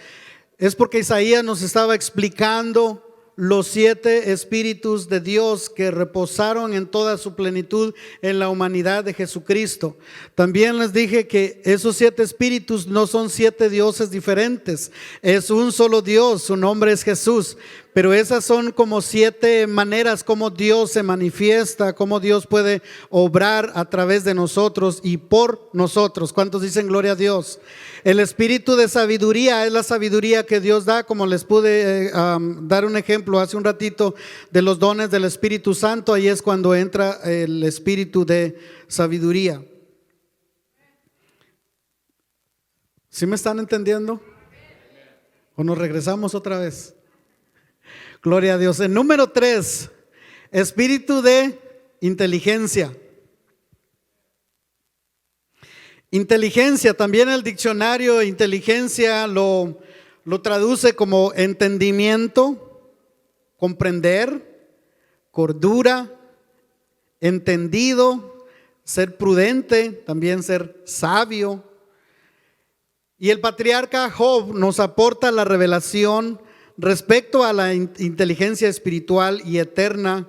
es porque Isaías nos estaba explicando los 7 espíritus de Dios que reposaron en toda su plenitud en la humanidad de Jesucristo. También les dije que esos 7 espíritus no son 7 dioses diferentes, es un solo Dios, su nombre es Jesús. Pero esas son como 7 maneras como Dios se manifiesta, como Dios puede obrar a través de nosotros y por nosotros. ¿Cuántos dicen gloria a Dios? El espíritu de sabiduría es la sabiduría que Dios da, como les pude dar un ejemplo hace un ratito de los dones del Espíritu Santo. Ahí es cuando entra el espíritu de sabiduría. ¿Sí me están entendiendo? ¿O nos regresamos otra vez? Gloria a Dios. El número 3, espíritu de inteligencia. Inteligencia, también el diccionario inteligencia lo traduce como entendimiento, comprender, cordura, entendido, ser prudente, también ser sabio. Y el patriarca Job nos aporta la revelación respecto a la inteligencia espiritual y eterna,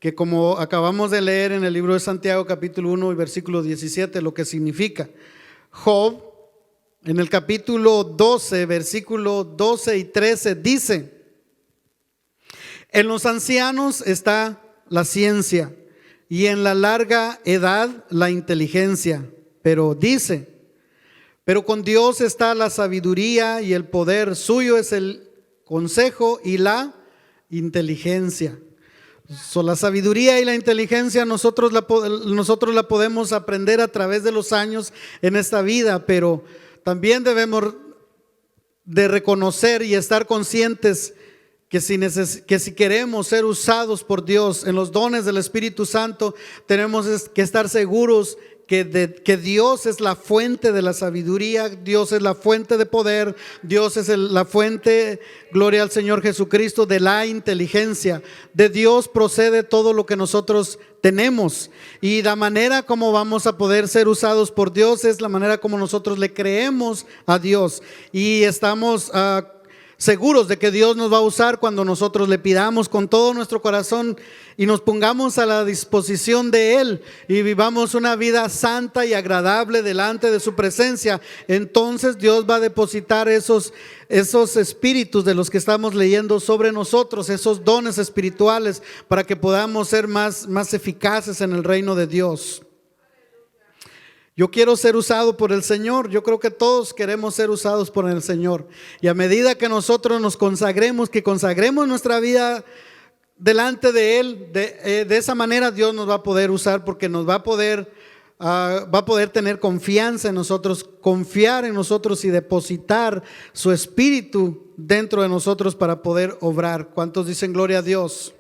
que como acabamos de leer en el libro de Santiago capítulo 1 y versículo 17, lo que significa. Job en el capítulo 12, versículo 12 y 13 dice: en los ancianos está la ciencia y en la larga edad la inteligencia, pero dice, pero con Dios está la sabiduría y el poder, suyo es el consejo y la inteligencia. La sabiduría y la inteligencia nosotros la podemos aprender a través de los años en esta vida, pero también debemos de reconocer y estar conscientes que si queremos ser usados por Dios en los dones del Espíritu Santo, tenemos que estar seguros que Dios es la fuente de la sabiduría, Dios es la fuente de poder, Dios es la fuente, gloria al Señor Jesucristo, de la inteligencia. De Dios procede todo lo que nosotros tenemos, y la manera como vamos a poder ser usados por Dios es la manera como nosotros le creemos a Dios, y estamos seguros de que Dios nos va a usar cuando nosotros le pidamos con todo nuestro corazón y nos pongamos a la disposición de Él y vivamos una vida santa y agradable delante de su presencia. Entonces Dios va a depositar esos espíritus de los que estamos leyendo sobre nosotros, esos dones espirituales, para que podamos ser más eficaces en el reino de Dios. Yo quiero ser usado por el Señor. Yo creo que todos queremos ser usados por el Señor. Y a medida que nosotros nos consagremos, que consagremos nuestra vida delante de Él, de esa manera Dios nos va a poder usar, porque nos va a poder tener confianza en nosotros, confiar en nosotros y depositar su espíritu dentro de nosotros para poder obrar. ¿Cuántos dicen gloria a Dios?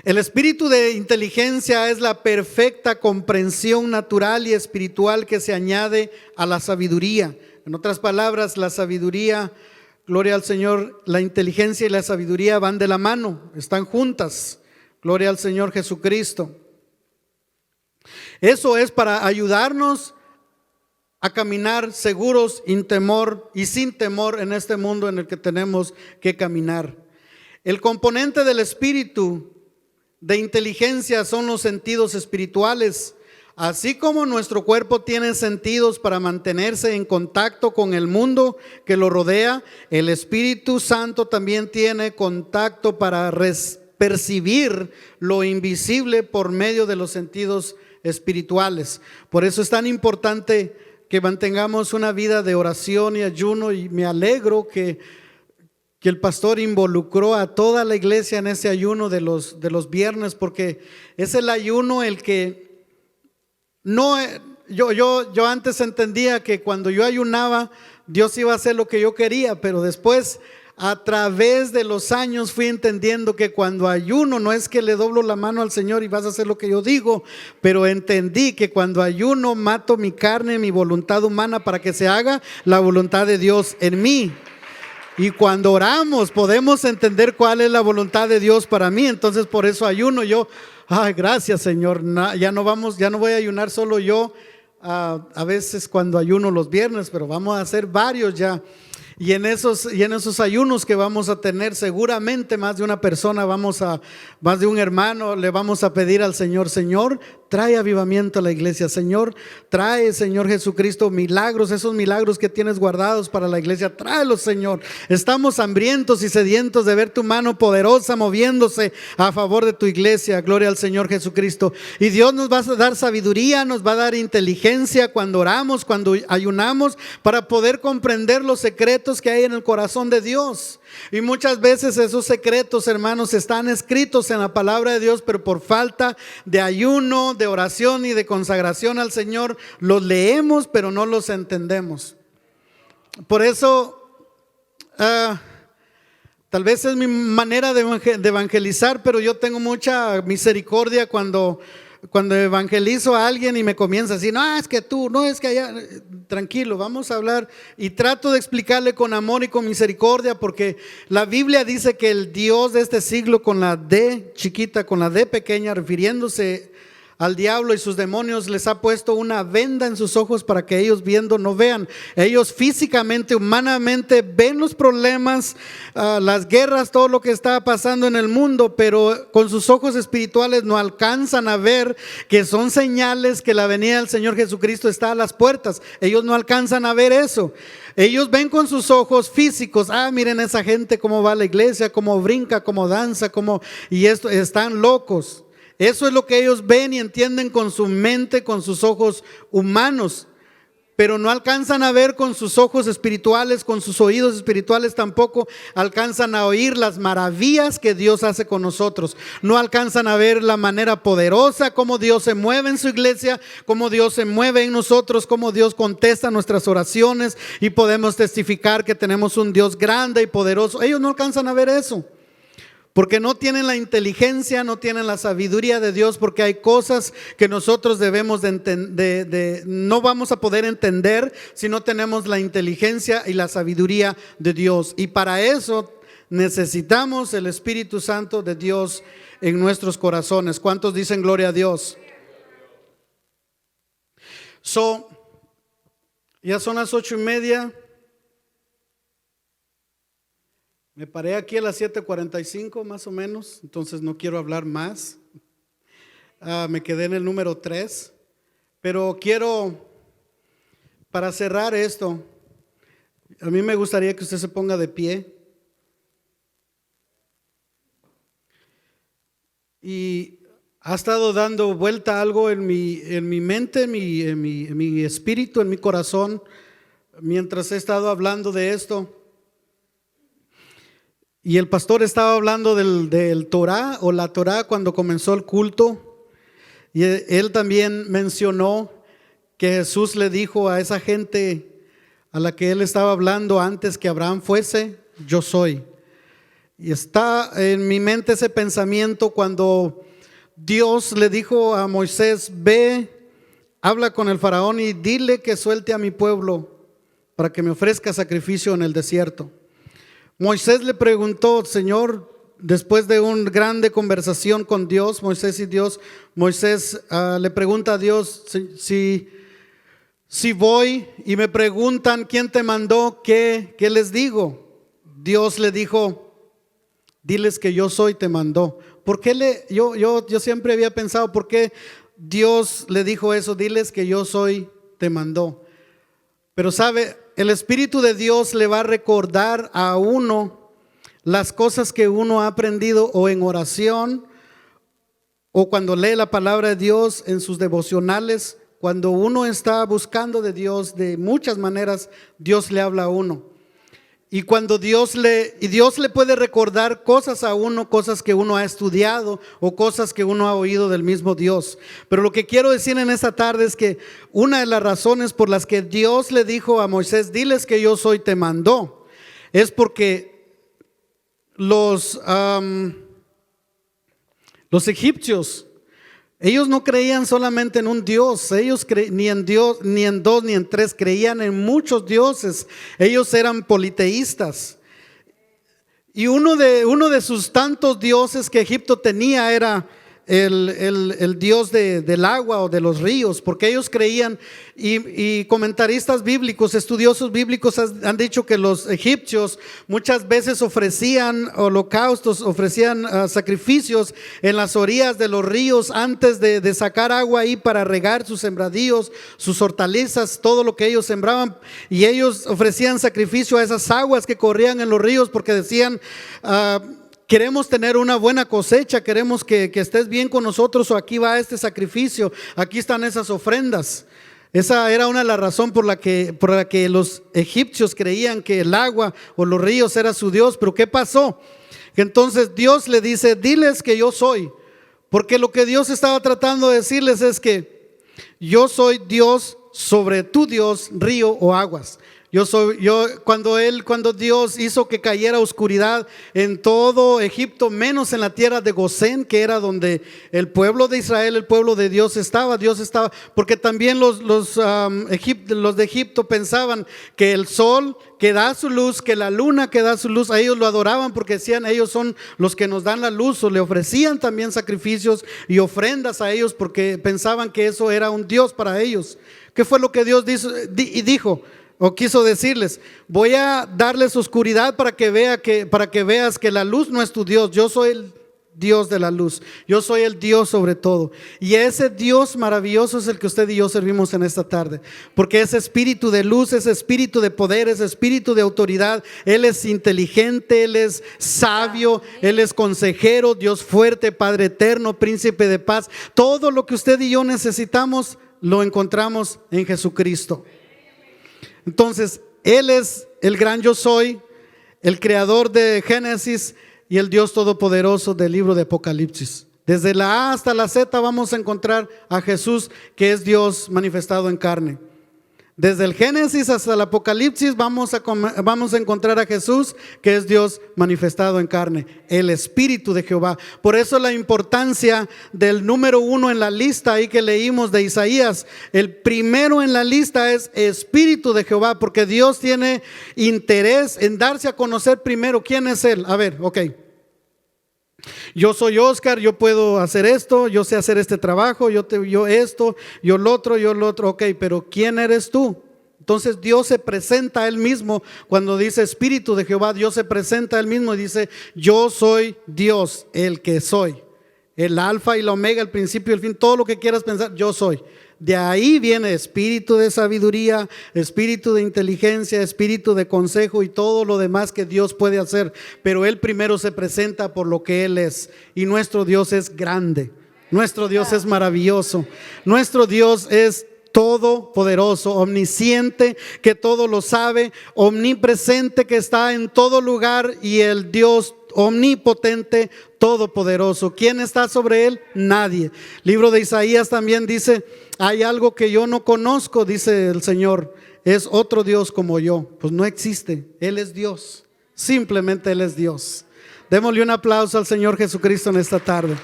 El espíritu de inteligencia es la perfecta comprensión natural y espiritual que se añade a la sabiduría. En otras palabras, la sabiduría, gloria al Señor, la inteligencia y la sabiduría van de la mano, están juntas. Gloria al Señor Jesucristo. Eso es para ayudarnos a caminar seguros, sin temor en este mundo en el que tenemos que caminar. El componente del espíritu de inteligencia son los sentidos espirituales. Así como nuestro cuerpo tiene sentidos para mantenerse en contacto con el mundo que lo rodea, el Espíritu Santo también tiene contacto para percibir lo invisible por medio de los sentidos espirituales. Por eso es tan importante que mantengamos una vida de oración y ayuno, y me alegro que el pastor involucró a toda la iglesia en ese ayuno de los viernes, porque es el ayuno el que no, yo antes entendía que cuando yo ayunaba Dios iba a hacer lo que yo quería, pero después a través de los años fui entendiendo que cuando ayuno no es que le doblo la mano al Señor y vas a hacer lo que yo digo, pero entendí que cuando ayuno mato mi carne, mi voluntad humana, para que se haga la voluntad de Dios en mí. Y cuando oramos podemos entender cuál es la voluntad de Dios para mí. Entonces por eso ayuno yo. Ay, gracias Señor. Ya no voy a ayunar solo yo. A veces cuando ayuno los viernes, pero vamos a hacer varios ya. Y en esos ayunos que vamos a tener, seguramente más de una persona, más de un hermano, le vamos a pedir al Señor: Señor, trae avivamiento a la iglesia. Señor, trae, Señor Jesucristo, milagros, esos milagros que tienes guardados para la iglesia, tráelos, Señor. Estamos hambrientos y sedientos de ver tu mano poderosa moviéndose a favor de tu iglesia. Gloria al Señor Jesucristo. Y Dios nos va a dar sabiduría, nos va a dar inteligencia cuando oramos, cuando ayunamos, para poder comprender los secretos que hay en el corazón de Dios. Y muchas veces esos secretos, hermanos, están escritos en la palabra de Dios, pero por falta de ayuno, de oración y de consagración al Señor, los leemos pero no los entendemos. Por eso tal vez es mi manera de evangelizar, pero yo tengo mucha misericordia cuando evangelizo a alguien y me comienza a decir: no, es que tú, no, es que allá. Tranquilo, vamos a hablar, y trato de explicarle con amor y con misericordia, porque la Biblia dice que el Dios de este siglo, con la D chiquita, con la D pequeña, refiriéndose al diablo y sus demonios, les ha puesto una venda en sus ojos para que ellos viendo no vean. Ellos físicamente, humanamente ven los problemas, las guerras, todo lo que está pasando en el mundo, pero con sus ojos espirituales no alcanzan a ver que son señales que la venida del Señor Jesucristo está a las puertas. Ellos no alcanzan a ver eso. Ellos ven con sus ojos físicos: miren esa gente cómo va a la iglesia, cómo brinca, cómo danza, y esto, están locos. Eso es lo que ellos ven y entienden con su mente, con sus ojos humanos, pero no alcanzan a ver con sus ojos espirituales, con sus oídos espirituales tampoco alcanzan a oír las maravillas que Dios hace con nosotros. No alcanzan a ver la manera poderosa, cómo Dios se mueve en su iglesia, cómo Dios se mueve en nosotros, cómo Dios contesta nuestras oraciones y podemos testificar que tenemos un Dios grande y poderoso. Ellos no alcanzan a ver eso, porque no tienen la inteligencia, no tienen la sabiduría de Dios, porque hay cosas que nosotros debemos no vamos a poder entender si no tenemos la inteligencia y la sabiduría de Dios. Y para eso necesitamos el Espíritu Santo de Dios en nuestros corazones. ¿Cuántos dicen gloria a Dios? Ya son las 8:30. Me paré aquí a las 7:45 más o menos, entonces no quiero hablar más. Me quedé en el número 3, pero quiero, para cerrar esto, a mí me gustaría que usted se ponga de pie. Y ha estado dando vuelta algo en mi mente, en mi espíritu, en mi corazón, mientras he estado hablando de esto. Y el pastor estaba hablando del Torah o la Torah cuando comenzó el culto. Y él también mencionó que Jesús le dijo a esa gente a la que él estaba hablando antes que Abraham fuese, yo soy. Y está en mi mente ese pensamiento cuando Dios le dijo a Moisés, ve, habla con el faraón y dile que suelte a mi pueblo para que me ofrezca sacrificio en el desierto. Moisés le preguntó, Señor, después de una grande conversación con Dios, Moisés y Dios, Moisés le pregunta a Dios, si voy y me preguntan quién te mandó, ¿qué les digo? Dios le dijo, diles que yo soy, te mandó. ¿Por qué yo siempre había pensado, ¿por qué Dios le dijo eso? Diles que yo soy, te mandó. Pero sabe, el Espíritu de Dios le va a recordar a uno las cosas que uno ha aprendido o en oración o cuando lee la palabra de Dios en sus devocionales. Cuando uno está buscando de Dios de muchas maneras, Dios le habla a uno. Y cuando Dios le puede recordar cosas a uno, cosas que uno ha estudiado o cosas que uno ha oído del mismo Dios. Pero lo que quiero decir en esta tarde es que una de las razones por las que Dios le dijo a Moisés, diles que yo soy, te mandó, es porque los egipcios, ellos no creían solamente en un Dios, ellos ni en Dios, ni en dos, ni en tres, creían en muchos dioses. Ellos eran politeístas. Y uno de sus tantos dioses que Egipto tenía era el dios del agua o de los ríos, porque ellos creían, y comentaristas bíblicos, estudiosos bíblicos han dicho que los egipcios muchas veces ofrecían holocaustos, ofrecían sacrificios en las orillas de los ríos antes de sacar agua ahí para regar sus sembradíos, sus hortalizas, todo lo que ellos sembraban, y ellos ofrecían sacrificio a esas aguas que corrían en los ríos porque decían, queremos tener una buena cosecha, queremos que estés bien con nosotros, o aquí va este sacrificio, aquí están esas ofrendas. Esa era una de las razones por la que los egipcios creían que el agua o los ríos era su Dios. Pero ¿qué pasó? Que entonces Dios le dice, diles que yo soy, porque lo que Dios estaba tratando de decirles es que yo soy Dios sobre tu Dios, río o aguas. Cuando Dios hizo que cayera oscuridad en todo Egipto, menos en la tierra de Gosén, que era donde el pueblo de Israel, el pueblo de Dios estaba, porque también los de Egipto pensaban que el sol que da su luz, que la luna que da su luz, a ellos lo adoraban porque decían, ellos son los que nos dan la luz, o le ofrecían también sacrificios y ofrendas a ellos porque pensaban que eso era un Dios para ellos. ¿Qué fue lo que Dios dijo? O quiso decirles, voy a darles oscuridad para que veas que la luz no es tu Dios. Yo soy el Dios de la luz, yo soy el Dios sobre todo. Y ese Dios maravilloso es el que usted y yo servimos en esta tarde, porque ese espíritu de luz, ese espíritu de poder, ese espíritu de autoridad, Él es inteligente, Él es sabio, Él es consejero, Dios fuerte, Padre eterno, príncipe de paz. Todo lo que usted y yo necesitamos lo encontramos en Jesucristo. Entonces, Él es el gran yo soy, el creador de Génesis y el Dios todopoderoso del libro de Apocalipsis. Desde la A hasta la Z vamos a encontrar a Jesús, que es Dios manifestado en carne. Desde el Génesis hasta el Apocalipsis vamos a encontrar a Jesús, que es Dios manifestado en carne, el Espíritu de Jehová. Por eso la importancia del número 1 en la lista ahí que leímos de Isaías. El primero en la lista es Espíritu de Jehová, porque Dios tiene interés en darse a conocer primero quién es Él. A ver, ok. Yo soy Oscar, yo puedo hacer esto, yo sé hacer este trabajo, yo esto, yo lo otro, ok, pero ¿quién eres tú? Entonces Dios se presenta a Él mismo. Cuando dice Espíritu de Jehová, Dios se presenta a Él mismo y dice, yo soy Dios, el que soy, el alfa y la omega, el principio y el fin, todo lo que quieras pensar, yo soy. De ahí viene espíritu de sabiduría, espíritu de inteligencia, espíritu de consejo y todo lo demás que Dios puede hacer. Pero Él primero se presenta por lo que Él es. Y nuestro Dios es grande. Nuestro Dios es maravilloso. Nuestro Dios es todopoderoso, omnisciente, que todo lo sabe, omnipresente, que está en todo lugar, y el Dios omnipotente, todopoderoso. ¿Quién está sobre él? Nadie. Libro de Isaías también dice: hay algo que yo no conozco, dice el Señor, es otro Dios como yo. Pues no existe, Él es Dios, simplemente Él es Dios. Démosle un aplauso al Señor Jesucristo en esta tarde.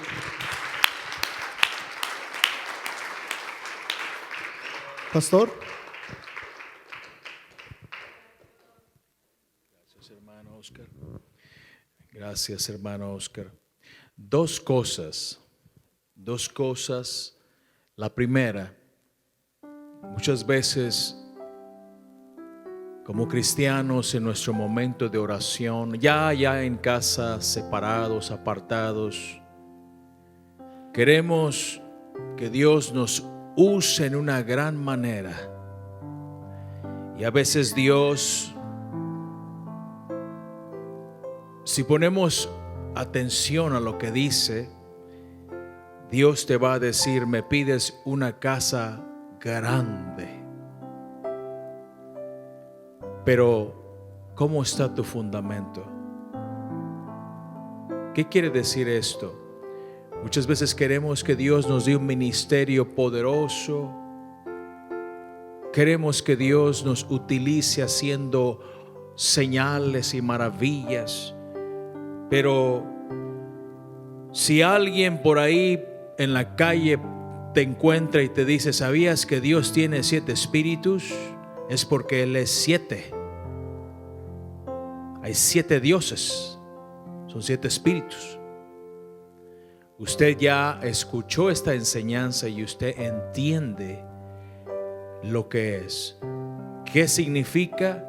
Pastor. Gracias, hermano Oscar. Gracias, hermano Oscar. Dos cosas. La primera, muchas veces como cristianos en nuestro momento de oración, ya en casa, separados, apartados, queremos que Dios nos use en una gran manera. Y a veces Dios, si ponemos atención a lo que dice, Dios te va a decir: me pides una casa grande. Pero, ¿cómo está tu fundamento? ¿Qué quiere decir esto? Muchas veces queremos que Dios nos dé un ministerio poderoso. Queremos que Dios nos utilice haciendo señales y maravillas. Pero si alguien por ahí en la calle te encuentra y te dice: ¿sabías que Dios tiene 7 espíritus? Es porque Él es 7. Hay 7 dioses, son 7 espíritus. Usted ya escuchó esta enseñanza y usted entiende lo que es. ¿Qué significa?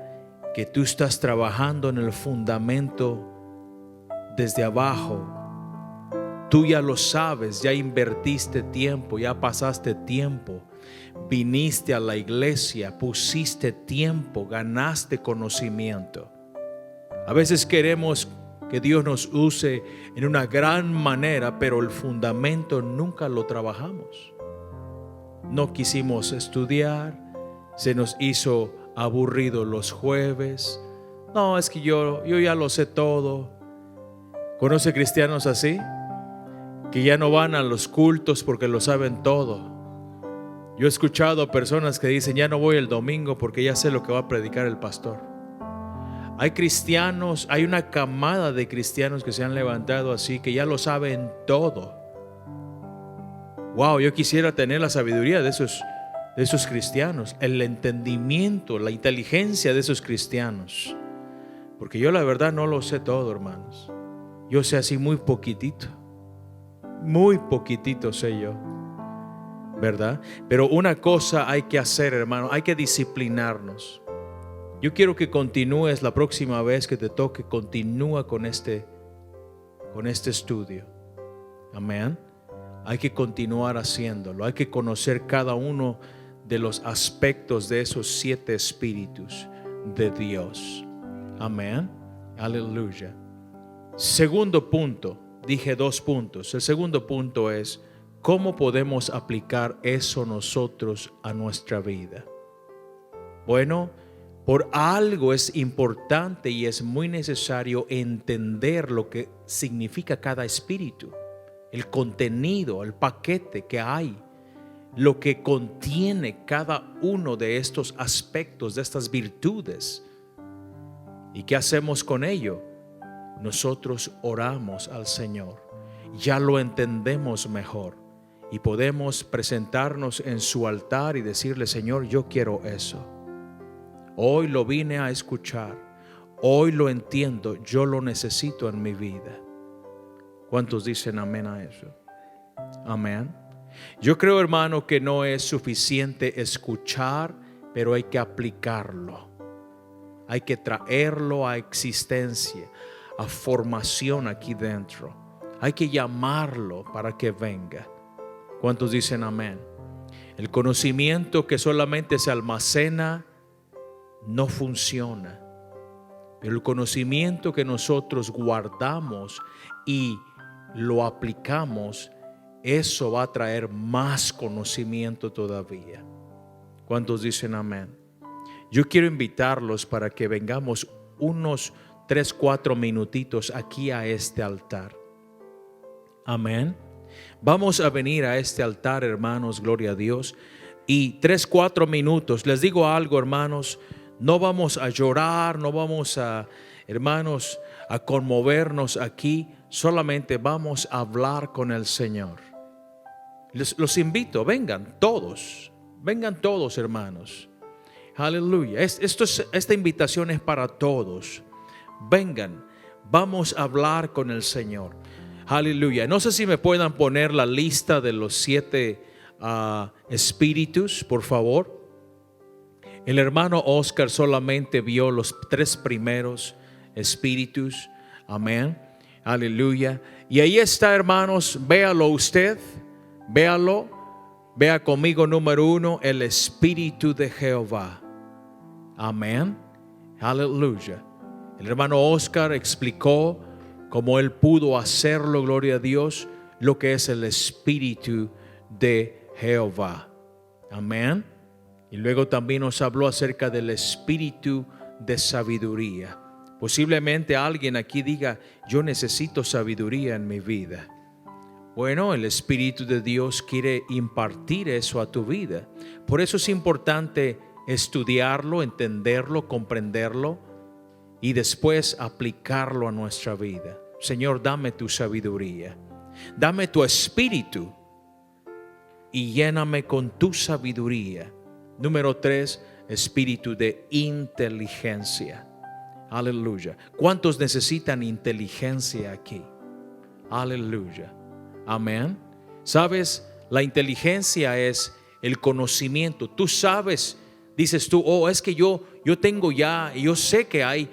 Que tú estás trabajando en el fundamento desde abajo. Tú ya lo sabes, ya invertiste tiempo, ya pasaste tiempo, viniste a la iglesia, pusiste tiempo, ganaste conocimiento. A veces queremos que Dios nos use en una gran manera, pero el fundamento nunca lo trabajamos. No quisimos estudiar, se nos hizo aburrido los jueves. No, es que yo ya lo sé todo. ¿Conoce cristianos así? Que ya no van a los cultos porque lo saben todo. Yo he escuchado personas que dicen: ya no voy el domingo porque ya sé lo que va a predicar el pastor. Hay cristianos, hay una camada de cristianos que se han levantado así, que ya lo saben todo. Wow, yo quisiera tener la sabiduría de esos cristianos, el entendimiento, la inteligencia de esos cristianos. Porque yo la verdad no lo sé todo, hermanos. Yo sé así muy poquitito sé yo, ¿verdad? Pero una cosa hay que hacer, hermano, hay que disciplinarnos. Yo quiero que continúes la próxima vez que te toque, continúa con este estudio. Amén. Hay que continuar haciéndolo, hay que conocer cada uno de los aspectos de esos 7 espíritus de Dios. Amén. Aleluya. Segundo punto, dije 2 puntos. El segundo punto es: ¿cómo podemos aplicar eso nosotros a nuestra vida? Bueno, por algo es importante y es muy necesario entender lo que significa cada espíritu, el contenido, el paquete que hay, lo que contiene cada uno de estos aspectos, de estas virtudes. ¿Y qué hacemos con ello? Nosotros oramos al Señor, ya lo entendemos mejor y podemos presentarnos en su altar y decirle: Señor, yo quiero eso. Hoy lo vine a escuchar, hoy lo entiendo, yo lo necesito en mi vida. ¿Cuántos dicen amén a eso? Amén. Yo creo, hermano, que no es suficiente escuchar, pero hay que aplicarlo. Hay que traerlo a existencia, a formación aquí dentro. Hay que llamarlo para que venga. ¿Cuántos dicen amén? El conocimiento que solamente se almacena no funciona, pero el conocimiento que nosotros guardamos y lo aplicamos, eso va a traer más conocimiento todavía. ¿Cuántos dicen amén? Yo quiero invitarlos para que vengamos unos 3-4 minutitos aquí a este altar. Amén. Vamos a venir a este altar, hermanos, gloria a Dios. Y 3-4 minutos, les digo algo, hermanos, no vamos a llorar, no vamos a, hermanos, a conmovernos aquí, solamente vamos a hablar con el Señor. Los invito, vengan todos, hermanos. Aleluya. Esta invitación es para todos. Vengan, vamos a hablar con el Señor. Aleluya. No sé si me puedan poner la lista de los 7 espíritus, por favor. El hermano Oscar solamente vio los 3 primeros espíritus. Amén. Aleluya. Y ahí está, hermanos, véalo usted. Véalo. Vea conmigo número 1, el Espíritu de Jehová. Amén. Aleluya. El hermano Oscar explicó cómo él pudo hacerlo, gloria a Dios, lo que es el Espíritu de Jehová. Amén. Y luego también nos habló acerca del Espíritu de sabiduría. Posiblemente alguien aquí diga, yo necesito sabiduría en mi vida. Bueno, el Espíritu de Dios quiere impartir eso a tu vida. Por eso es importante estudiarlo, entenderlo, comprenderlo y después aplicarlo a nuestra vida. Señor, dame tu sabiduría, dame tu espíritu y lléname con tu sabiduría. Número 3, espíritu de inteligencia. Aleluya. ¿Cuántos necesitan inteligencia aquí? Aleluya. Amén. ¿Sabes? La inteligencia es el conocimiento. Tú sabes, dices tú, oh, es que yo tengo ya, yo sé que hay,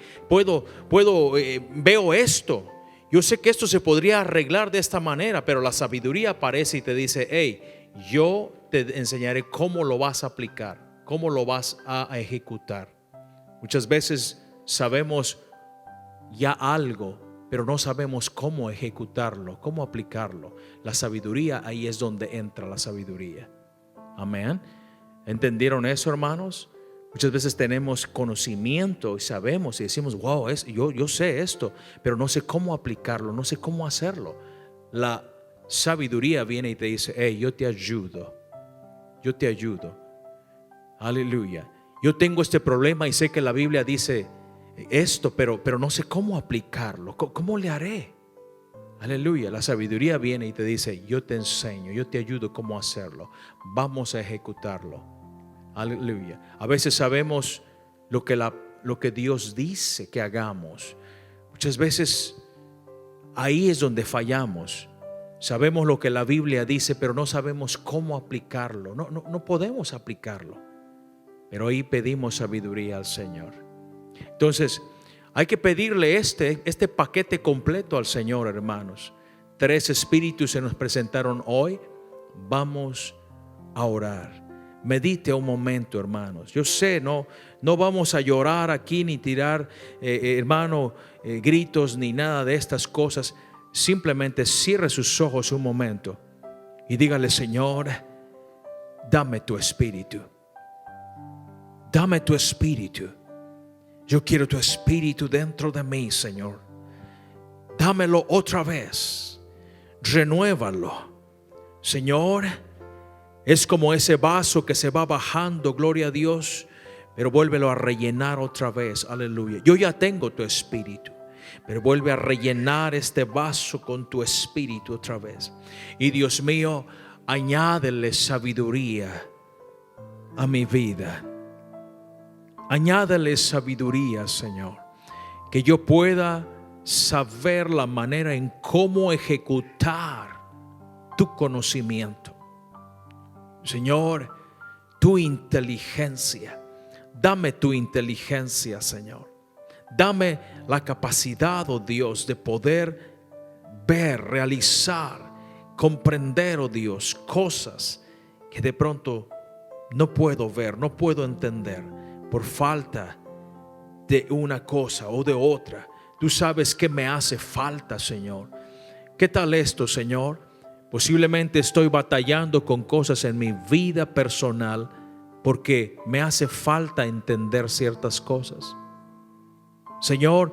veo esto. Yo sé que esto se podría arreglar de esta manera, pero la sabiduría aparece y te dice, hey, yo te enseñaré cómo lo vas a aplicar, cómo lo vas a ejecutar. Muchas veces sabemos ya algo, pero no sabemos cómo ejecutarlo, cómo aplicarlo. La sabiduría, ahí es donde entra la sabiduría. Amén. ¿Entendieron eso, hermanos? Muchas veces tenemos conocimiento y sabemos y decimos, wow, yo sé esto, pero no sé cómo aplicarlo, no sé cómo hacerlo. La sabiduría viene y te dice, hey, yo te ayudo. Aleluya. Yo tengo este problema y sé que la Biblia dice esto, pero no sé cómo aplicarlo. ¿Cómo le haré? Aleluya. La sabiduría viene y te dice, yo te enseño, yo te ayudo cómo hacerlo. Vamos a ejecutarlo. Aleluya. A veces sabemos lo que Dios dice que hagamos. Muchas veces ahí es donde fallamos. Sabemos lo que la Biblia dice, pero no sabemos cómo aplicarlo. No podemos aplicarlo. Pero ahí pedimos sabiduría al Señor. Entonces, hay que pedirle este paquete completo al Señor, hermanos. 3 espíritus se nos presentaron hoy. Vamos a orar. Medite un momento, hermanos. Yo sé, no vamos a llorar aquí ni tirar, gritos ni nada de estas cosas. Simplemente cierre sus ojos un momento y dígale, Señor, dame tu espíritu. Dame tu espíritu. Yo quiero tu espíritu dentro de mí, Señor. Dámelo otra vez. Renuévalo. Señor, es como ese vaso que se va bajando, gloria a Dios, pero vuélvelo a rellenar otra vez, aleluya. Yo ya tengo tu espíritu, pero vuelve a rellenar este vaso con tu espíritu otra vez. Y Dios mío, añádele sabiduría a mi vida. Añádele sabiduría, Señor, que yo pueda saber la manera en cómo ejecutar tu conocimiento. Señor, tu inteligencia. Dame tu inteligencia, Señor. Dame la capacidad, oh Dios, de poder ver, realizar, comprender, oh Dios, cosas que de pronto no puedo ver, no puedo entender por falta de una cosa o de otra. Tú sabes que me hace falta, Señor. ¿Qué tal esto, Señor? Posiblemente estoy batallando con cosas en mi vida personal porque me hace falta entender ciertas cosas. Señor,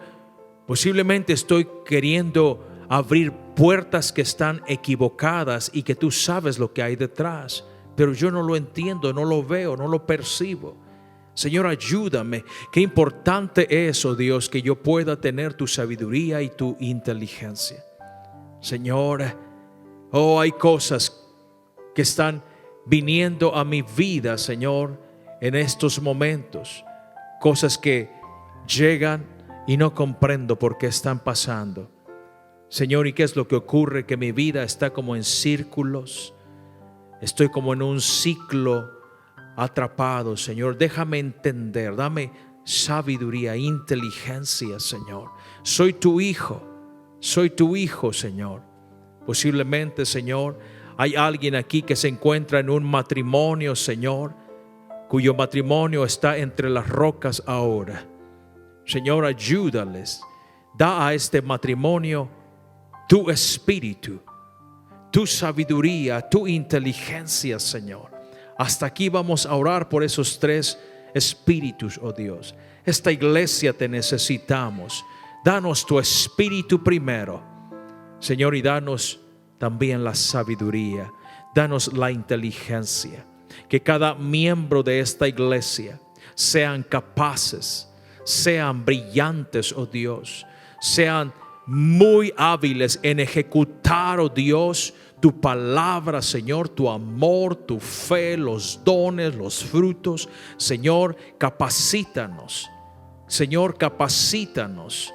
posiblemente estoy queriendo abrir puertas que están equivocadas y que tú sabes lo que hay detrás, pero yo no lo entiendo, no lo veo, no lo percibo. Señor, ayúdame. Qué importante es, oh Dios, que yo pueda tener tu sabiduría y tu inteligencia. Señor, hay cosas que están viniendo a mi vida, Señor, en estos momentos. Cosas que llegan y no comprendo por qué están pasando. Señor, ¿y qué es lo que ocurre? Que mi vida está como en círculos. Estoy como en un ciclo atrapado, Señor. Déjame entender, dame sabiduría, inteligencia, Señor. Soy tu hijo, Señor. Posiblemente, Señor, hay alguien aquí que se encuentra en un matrimonio, Señor, cuyo matrimonio está entre las rocas ahora. Señor, ayúdales. Da a este matrimonio tu espíritu, tu sabiduría, tu inteligencia, Señor. Hasta aquí vamos a orar por esos tres espíritus, oh Dios. Esta iglesia te necesitamos. Danos tu espíritu primero, Señor, y danos también la sabiduría. Danos la inteligencia. Que cada miembro de esta iglesia sean capaces, sean brillantes, oh Dios. Sean muy hábiles en ejecutar, oh Dios, tu palabra, Señor, tu amor, tu fe, los dones, los frutos. Señor, capacítanos. Señor, capacítanos,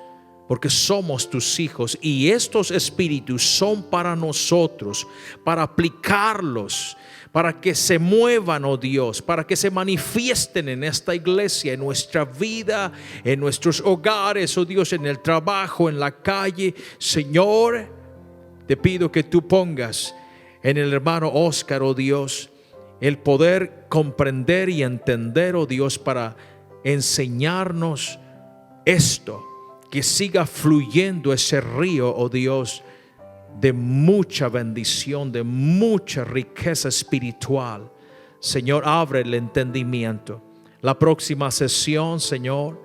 porque somos tus hijos y estos espíritus son para nosotros, para aplicarlos, para que se muevan, oh Dios, para que se manifiesten en esta iglesia, en nuestra vida, en nuestros hogares, oh Dios, en el trabajo, en la calle. Señor, te pido que tú pongas en el hermano Oscar, oh Dios, el poder comprender y entender, oh Dios, para enseñarnos esto, que siga fluyendo ese río, oh Dios, de mucha bendición, de mucha riqueza espiritual. Señor, abre el entendimiento. La próxima sesión, Señor,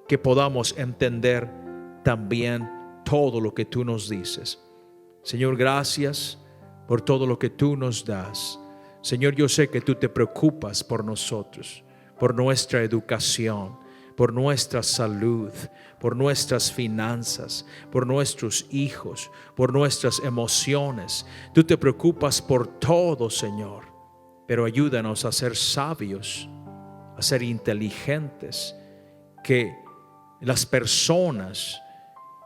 que podamos entender también todo lo que tú nos dices. Señor, gracias por todo lo que tú nos das. Señor, yo sé que tú te preocupas por nosotros, por nuestra educación, por nuestra salud, por nuestras finanzas, por nuestros hijos, por nuestras emociones. Tú te preocupas por todo, Señor, pero ayúdanos a ser sabios, a ser inteligentes, que las personas,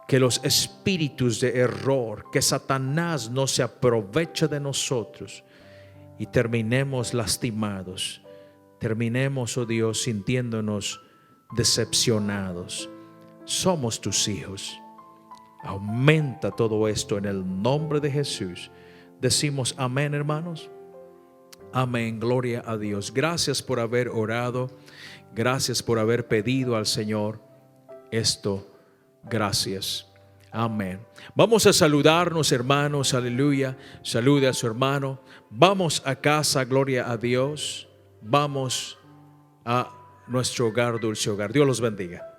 que los espíritus de error, que Satanás no se aproveche de nosotros y terminemos lastimados, terminemos, oh Dios, sintiéndonos decepcionados. Somos tus hijos. Aumenta todo esto en el nombre de Jesús. Decimos amén, hermanos. Amén, gloria a Dios. Gracias por haber orado. Gracias por haber pedido al Señor esto. Gracias. Amén. Vamos a saludarnos, hermanos. Aleluya. Salude a su hermano. Vamos a casa, gloria a Dios. Vamos a nuestro hogar, dulce hogar. Dios los bendiga.